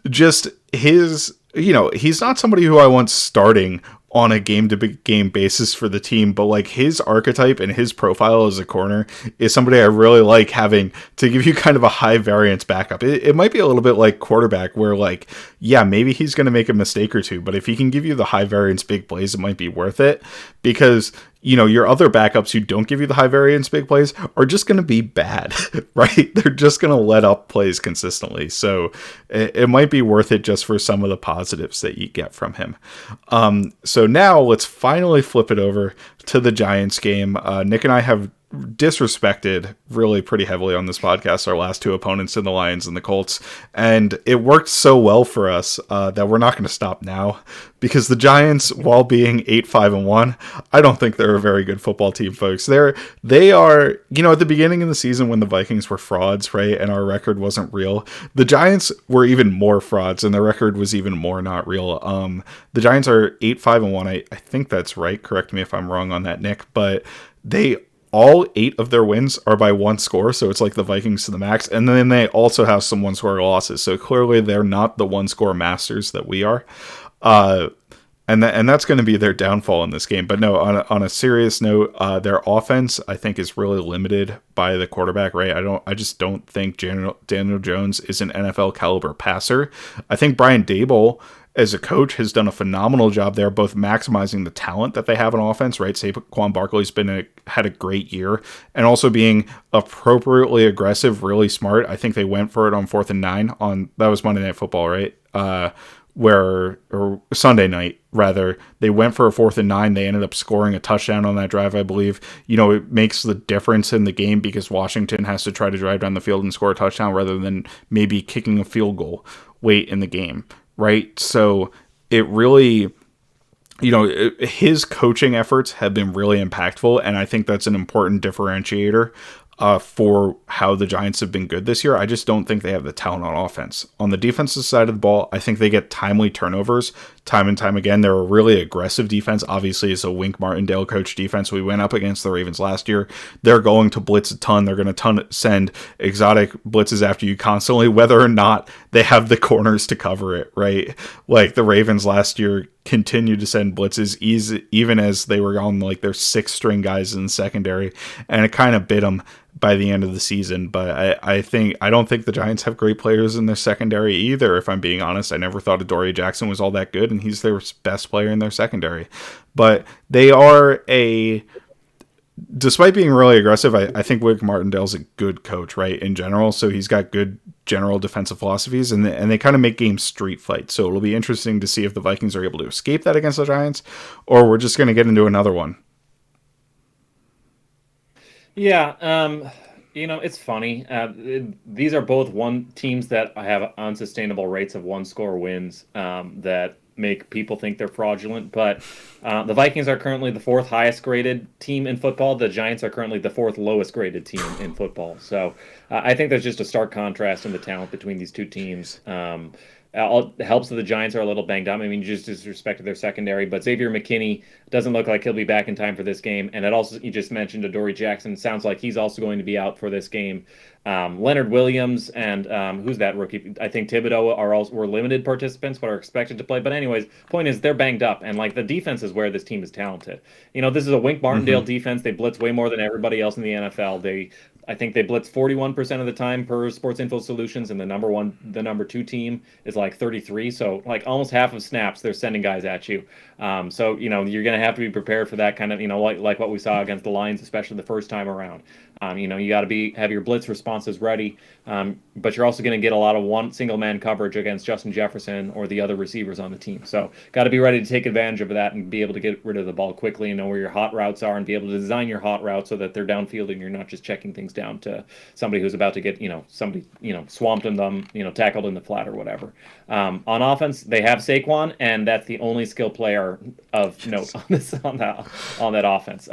just his, he's not somebody who I want starting on a game-to-game basis for the team, but like his archetype and his profile as a corner is somebody I really like having to give you kind of a high variance backup. It might be a little bit like quarterback where like, yeah, maybe he's going to make a mistake or two, but if he can give you the high variance big plays, it might be worth it, because your other backups who don't give you the high variance big plays are just going to be bad, right? They're just going to let up plays consistently. So it might be worth it just for some of the positives that you get from him. So now let's finally flip it over to the Giants game. Nick and I have disrespected really pretty heavily on this podcast our last two opponents in the Lions and the Colts, and it worked so well for us that we're not going to stop now, because the Giants, while being 8-5-1, I don't think they're a very good football team, folks. They are, at the beginning of the season when the Vikings were frauds, right, and our record wasn't real, the Giants were even more frauds and their record was even more not real. The Giants are 8-5-1. I think that's right. Correct me if I'm wrong on that, Nick, but all 8 of their wins are by one score, so it's like the Vikings to the max, and then they also have some one-score losses, so clearly they're not the one-score masters that we are, and that's going to be their downfall in this game. But no, on a serious note, their offense, I think, is really limited by the quarterback, right? I just don't think Daniel Jones is an NFL caliber passer. I think Brian Daboll, as a coach, has done a phenomenal job there, both maximizing the talent that they have on offense, right? Saquon Barkley's had a great year, and also being appropriately aggressive, really smart. I think they went for it on 4th and 9 that was Monday Night Football, right? Or Sunday night, rather. They went for a 4th and 9. They ended up scoring a touchdown on that drive, I believe. It makes the difference in the game because Washington has to try to drive down the field and score a touchdown rather than maybe kicking a field goal late in the game. Right. So it really, his coaching efforts have been really impactful. And I think that's an important differentiator for how the Giants have been good this year. I just don't think they have the talent on offense. On the defensive side of the ball, I think they get timely turnovers time and time again. They're a really aggressive defense. Obviously, it's a Wink Martindale coach defense. We went up against the Ravens last year. They're going to blitz a ton. They're going to send exotic blitzes after you constantly, whether or not they have the corners to cover it, right? Like the Ravens last year continued to send blitzes even as they were on like their 6th string guys in the secondary, and it kind of bit them by the end of the season. But I don't think the Giants have great players in their secondary either, if I'm being honest. I never thought Adoree Jackson was all that good, and he's their best player in their secondary. But they are despite being really aggressive, I think Wink Martindale's a good coach, right, in general. So he's got good general defensive philosophies, and they kind of make games street fight. So it'll be interesting to see if the Vikings are able to escape that against the Giants, or we're just going to get into another one. Yeah, It's funny. These are both one teams that have unsustainable rates of one score wins that make people think they're fraudulent. But the Vikings are currently the fourth highest graded team in football. The Giants are currently the fourth lowest graded team in football. So I think there's just a stark contrast in the talent between these two teams. It helps that the Giants are a little banged up. I mean, just disrespect to their secondary, but Xavier McKinney doesn't look like he'll be back in time for this game. And it also, you just mentioned Adoree Jackson. Sounds like he's also going to be out for this game. Leonard Williams and who's that rookie? I think Thibodeau were limited participants, but are expected to play. But anyways, point is they're banged up, and like the defense is where this team is talented. This is a Wink Martindale Hmm. defense. They blitz way more than everybody else in the NFL. I think they blitz 41% of the time per Sports Info Solutions, and the number two team is like 33. So like almost half of snaps, they're sending guys at you. So you're going to have to be prepared for that kind of like what we saw against the Lions, especially the first time around. You got to have your blitz responses ready, but you're also going to get a lot of one single man coverage against Justin Jefferson or the other receivers on the team. So got to be ready to take advantage of that and be able to get rid of the ball quickly and know where your hot routes are and be able to design your hot routes so that they're downfield and you're not just checking things down to somebody who's about to get somebody swamped in them, tackled in the flat or whatever. On offense, they have Saquon, and that's the only skill player of note Yes. on that offense.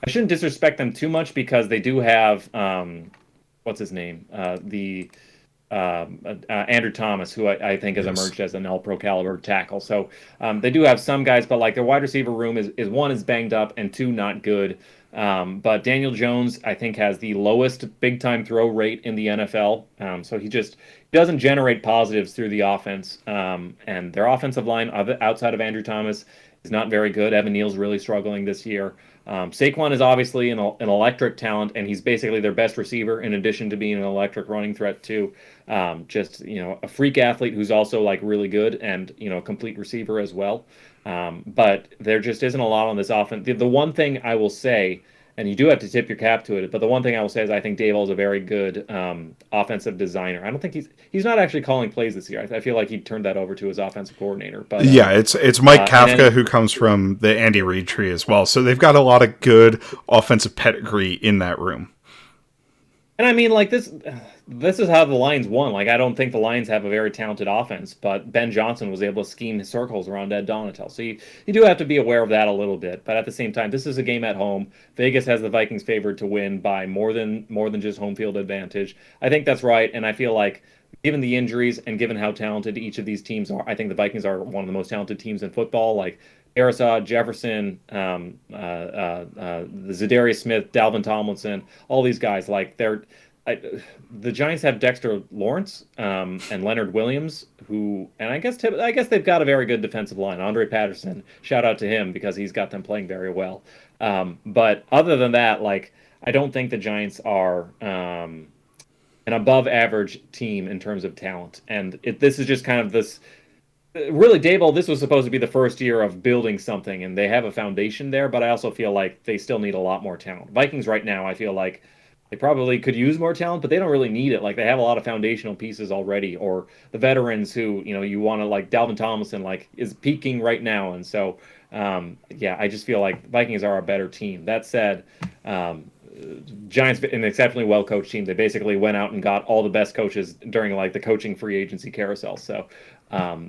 I shouldn't disrespect them too much because they do have what's his name, the Andrew Thomas, who I think has Yes. emerged as an All-Pro caliber tackle. So they do have some guys, but like their wide receiver room is one is banged up and two not good. But Daniel Jones, I think, has the lowest big time throw rate in the NFL. So he just doesn't generate positives through the offense. And their offensive line, outside of Andrew Thomas, is not very good. Evan Neal's really struggling this year. Saquon is obviously an electric talent, and he's basically their best receiver in addition to being an electric running threat too. Just a freak athlete who's also like really good and a complete receiver as well. But there just isn't a lot on this offense. The one thing I will say, and you do have to tip your cap to it, but the one thing I will say is I think Daboll is a very good offensive designer. I don't think he's not actually calling plays this year. I feel like he turned that over to his offensive coordinator. But Yeah, it's Mike and then Kafka who comes from the Andy Reid tree as well. So they've got a lot of good offensive pedigree in that room. And I mean, like this is how the Lions won. Like, I don't think the Lions have a very talented offense, but Ben Johnson was able to scheme his circles around Ed Donatel. So you do have to be aware of that a little bit. But at the same time, this is a game at home. Vegas has the Vikings favored to win by more than just home field advantage. I think that's right, and I feel like given the injuries and given how talented each of these teams are, I think the Vikings are one of the most talented teams in football. Like Arisaw, Jefferson, the Zadarius Smith, Dalvin Tomlinson, all these guys, like I, the Giants have Dexter Lawrence and Leonard Williams, and I guess they've got a very good defensive line. Andre Patterson, shout out to him because he's got them playing very well. But other than that, like I don't think the Giants are an above average team in terms of talent, and this is just kind of this really, Daboll, this was supposed to be the first year of building something, and they have a foundation there, but I also feel like they still need a lot more talent. Vikings right now, I feel like they probably could use more talent, but they don't really need it. Like they have a lot of foundational pieces already, or the veterans who, you want to like Dalvin Tomlinson, like is peaking right now. And so, yeah, I just feel like Vikings are a better team. That said, Giants, an exceptionally well coached team. They basically went out and got all the best coaches during like the coaching free agency carousel. So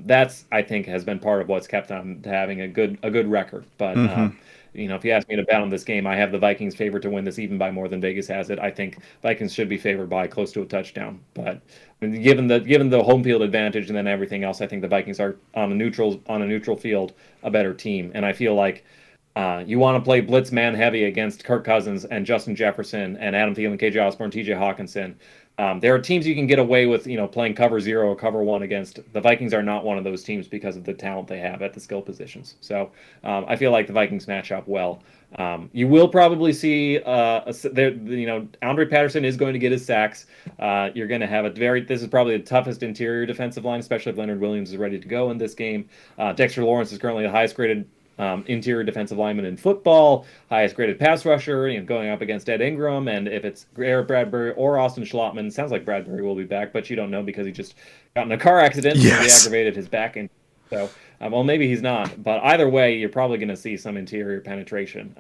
that's I think has been part of what's kept them to having a good record. But Hmm. if you ask me to bet on this game, I have the Vikings favored to win this even by more than Vegas has it. I think Vikings should be favored by close to a touchdown. But I mean, given the home field advantage and then everything else, I think the Vikings are on a neutral field a better team. And I feel like you want to play blitz man heavy against Kirk Cousins and Justin Jefferson and Adam Thielen, KJ Osborne, TJ Hawkinson. There are teams you can get away with, playing cover zero or cover one against. The Vikings are not one of those teams because of the talent they have at the skill positions. So I feel like the Vikings match up well. You will probably see, Andre Patterson is going to get his sacks. You're going to have this is probably the toughest interior defensive line, especially if Leonard Williams is ready to go in this game. Dexter Lawrence is currently the highest graded interior defensive lineman in football, highest graded pass rusher, going up against Ed Ingram. And if it's Garrett Bradbury or Austin Schlottman, sounds like Bradbury will be back, but you don't know because he just got in a car accident and Yes. re-aggravated his back. And so, well, maybe he's not. But either way, you're probably going to see some interior penetration.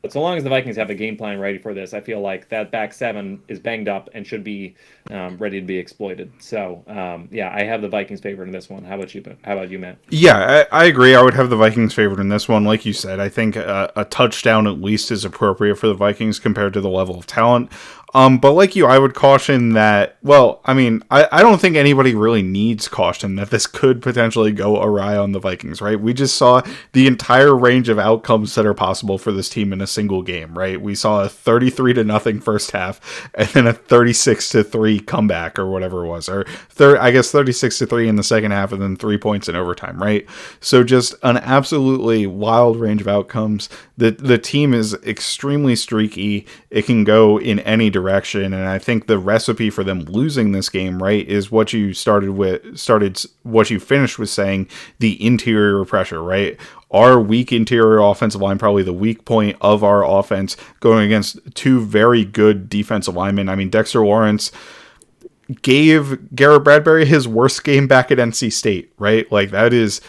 But so long as the Vikings have a game plan ready for this, I feel like that back seven is banged up and should be ready to be exploited. So yeah, I have the Vikings favored in this one. How about you? How about you, Matt? Yeah, I agree. I would have the Vikings favored in this one. Like you said, I think a touchdown at least is appropriate for the Vikings compared to the level of talent. But like you, I would caution that, well, I mean, I don't think anybody really needs caution that this could potentially go awry on the Vikings, right? We just saw the entire range of outcomes that are possible for this team in a single game, right? We saw a 33 to nothing first half and then a 36 to 3 comeback or whatever it was, or I guess 36 to 3 in the second half and then 3 points in overtime, right? So just an absolutely wild range of outcomes. The team is extremely streaky. It can go in any direction, and I think the recipe for them losing this game, right, is what you what you finished with saying, the interior pressure, right? Our weak interior offensive line, probably the weak point of our offense, going against two very good defensive linemen. I mean, Dexter Lawrence gave Garrett Bradbury his worst game back at NC State, right? Like that is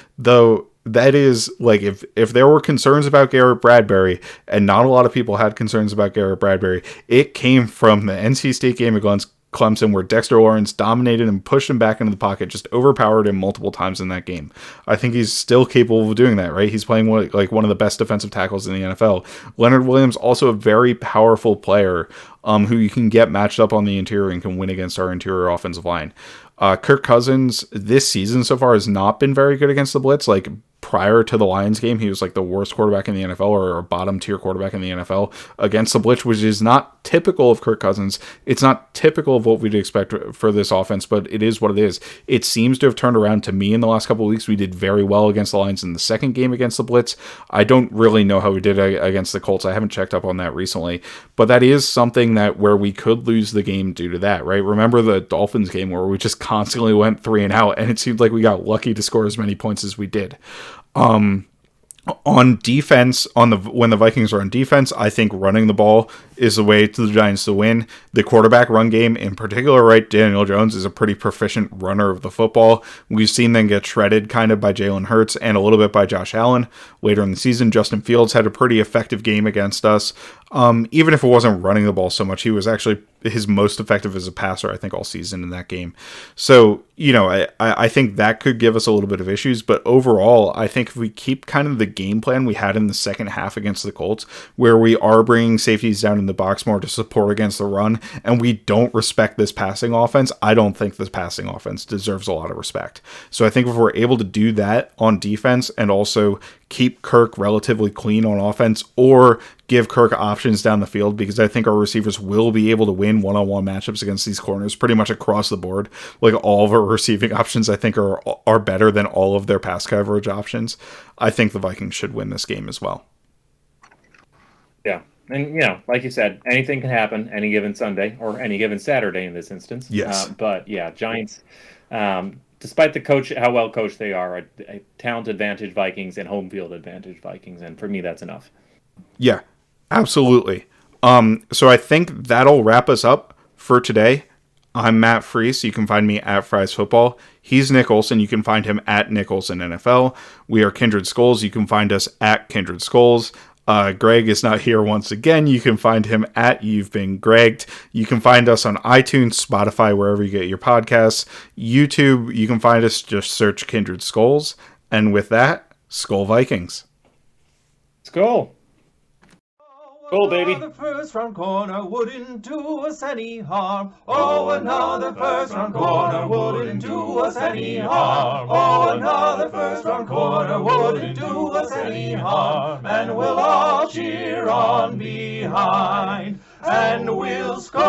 like if there were concerns about Garrett Bradbury, and not a lot of people had concerns about Garrett Bradbury, it came from the NC State game against Clemson, where Dexter Lawrence dominated and pushed him back into the pocket, just overpowered him multiple times in that game. I think he's still capable of doing that, right? He's playing like one of the best defensive tackles in the NFL. Leonard Williams, also a very powerful player, who you can get matched up on the interior and can win against our interior offensive line. Kirk Cousins this season so far has not been very good against the blitz. Like prior to the Lions game, he was like the worst quarterback in the NFL, or a bottom tier quarterback in the NFL against the blitz, which is not typical of Kirk Cousins. It's not typical of what we'd expect for this offense, but it is what it is. It seems to have turned around to me in the last couple of weeks. We did very well against the Lions in the second game against the blitz. I don't really know how we did against the Colts. I haven't checked up on that recently, but that is something that where we could lose the game due to that, right? Remember the Dolphins game where we just constantly went 3 and out, and it seemed like we got lucky to score as many points as we did. On defense, when the Vikings are on defense, I think running the ball is the way to the Giants to win. The quarterback run game in particular, right? Daniel Jones is a pretty proficient runner of the football. We've seen them get shredded kind of by Jalen Hurts and a little bit by Josh Allen later in the season. Justin Fields had a pretty effective game against us. Even if it wasn't running the ball so much, he was actually his most effective as a passer, I think, all season in that game. So, I think that could give us a little bit of issues, but overall, I think if we keep kind of the game plan we had in the second half against the Colts, where we are bringing safeties down in the box more to support against the run, and we don't respect this passing offense, I don't think this passing offense deserves a lot of respect. So I think if we're able to do that on defense and also keep Kirk relatively clean on offense, or give Kirk options down the field, because I think our receivers will be able to win one-on-one matchups against these corners pretty much across the board. Like all of our receiving options, I think are better than all of their pass coverage options. I think the Vikings should win this game as well. Yeah. And, like you said, anything can happen any given Sunday or any given Saturday in this instance. Yes. But yeah, Giants, despite the how well coached they are, a talent advantage Vikings and home field advantage Vikings. And for me, that's enough. Yeah, absolutely. So I think that'll wrap us up for today. I'm Matt Freese. You can find me at Fries Football. He's Nick Olson. You can find him at Nick Olson NFL. We are Kindred Skulls. You can find us at Kindred Skulls. Greg is not here once again. You can find him at You've Been Gregged. You can find us on iTunes, Spotify, wherever you get your podcasts. YouTube, you can find us, just search Kindred Skulls. And with that, Skull Vikings. Skull. Skull, baby. The first round corner wouldn't do us any harm. Oh, another first round corner wouldn't do us any harm. Oh, another first round corner wouldn't do us any harm. And we'll all cheer on behind, and we'll score the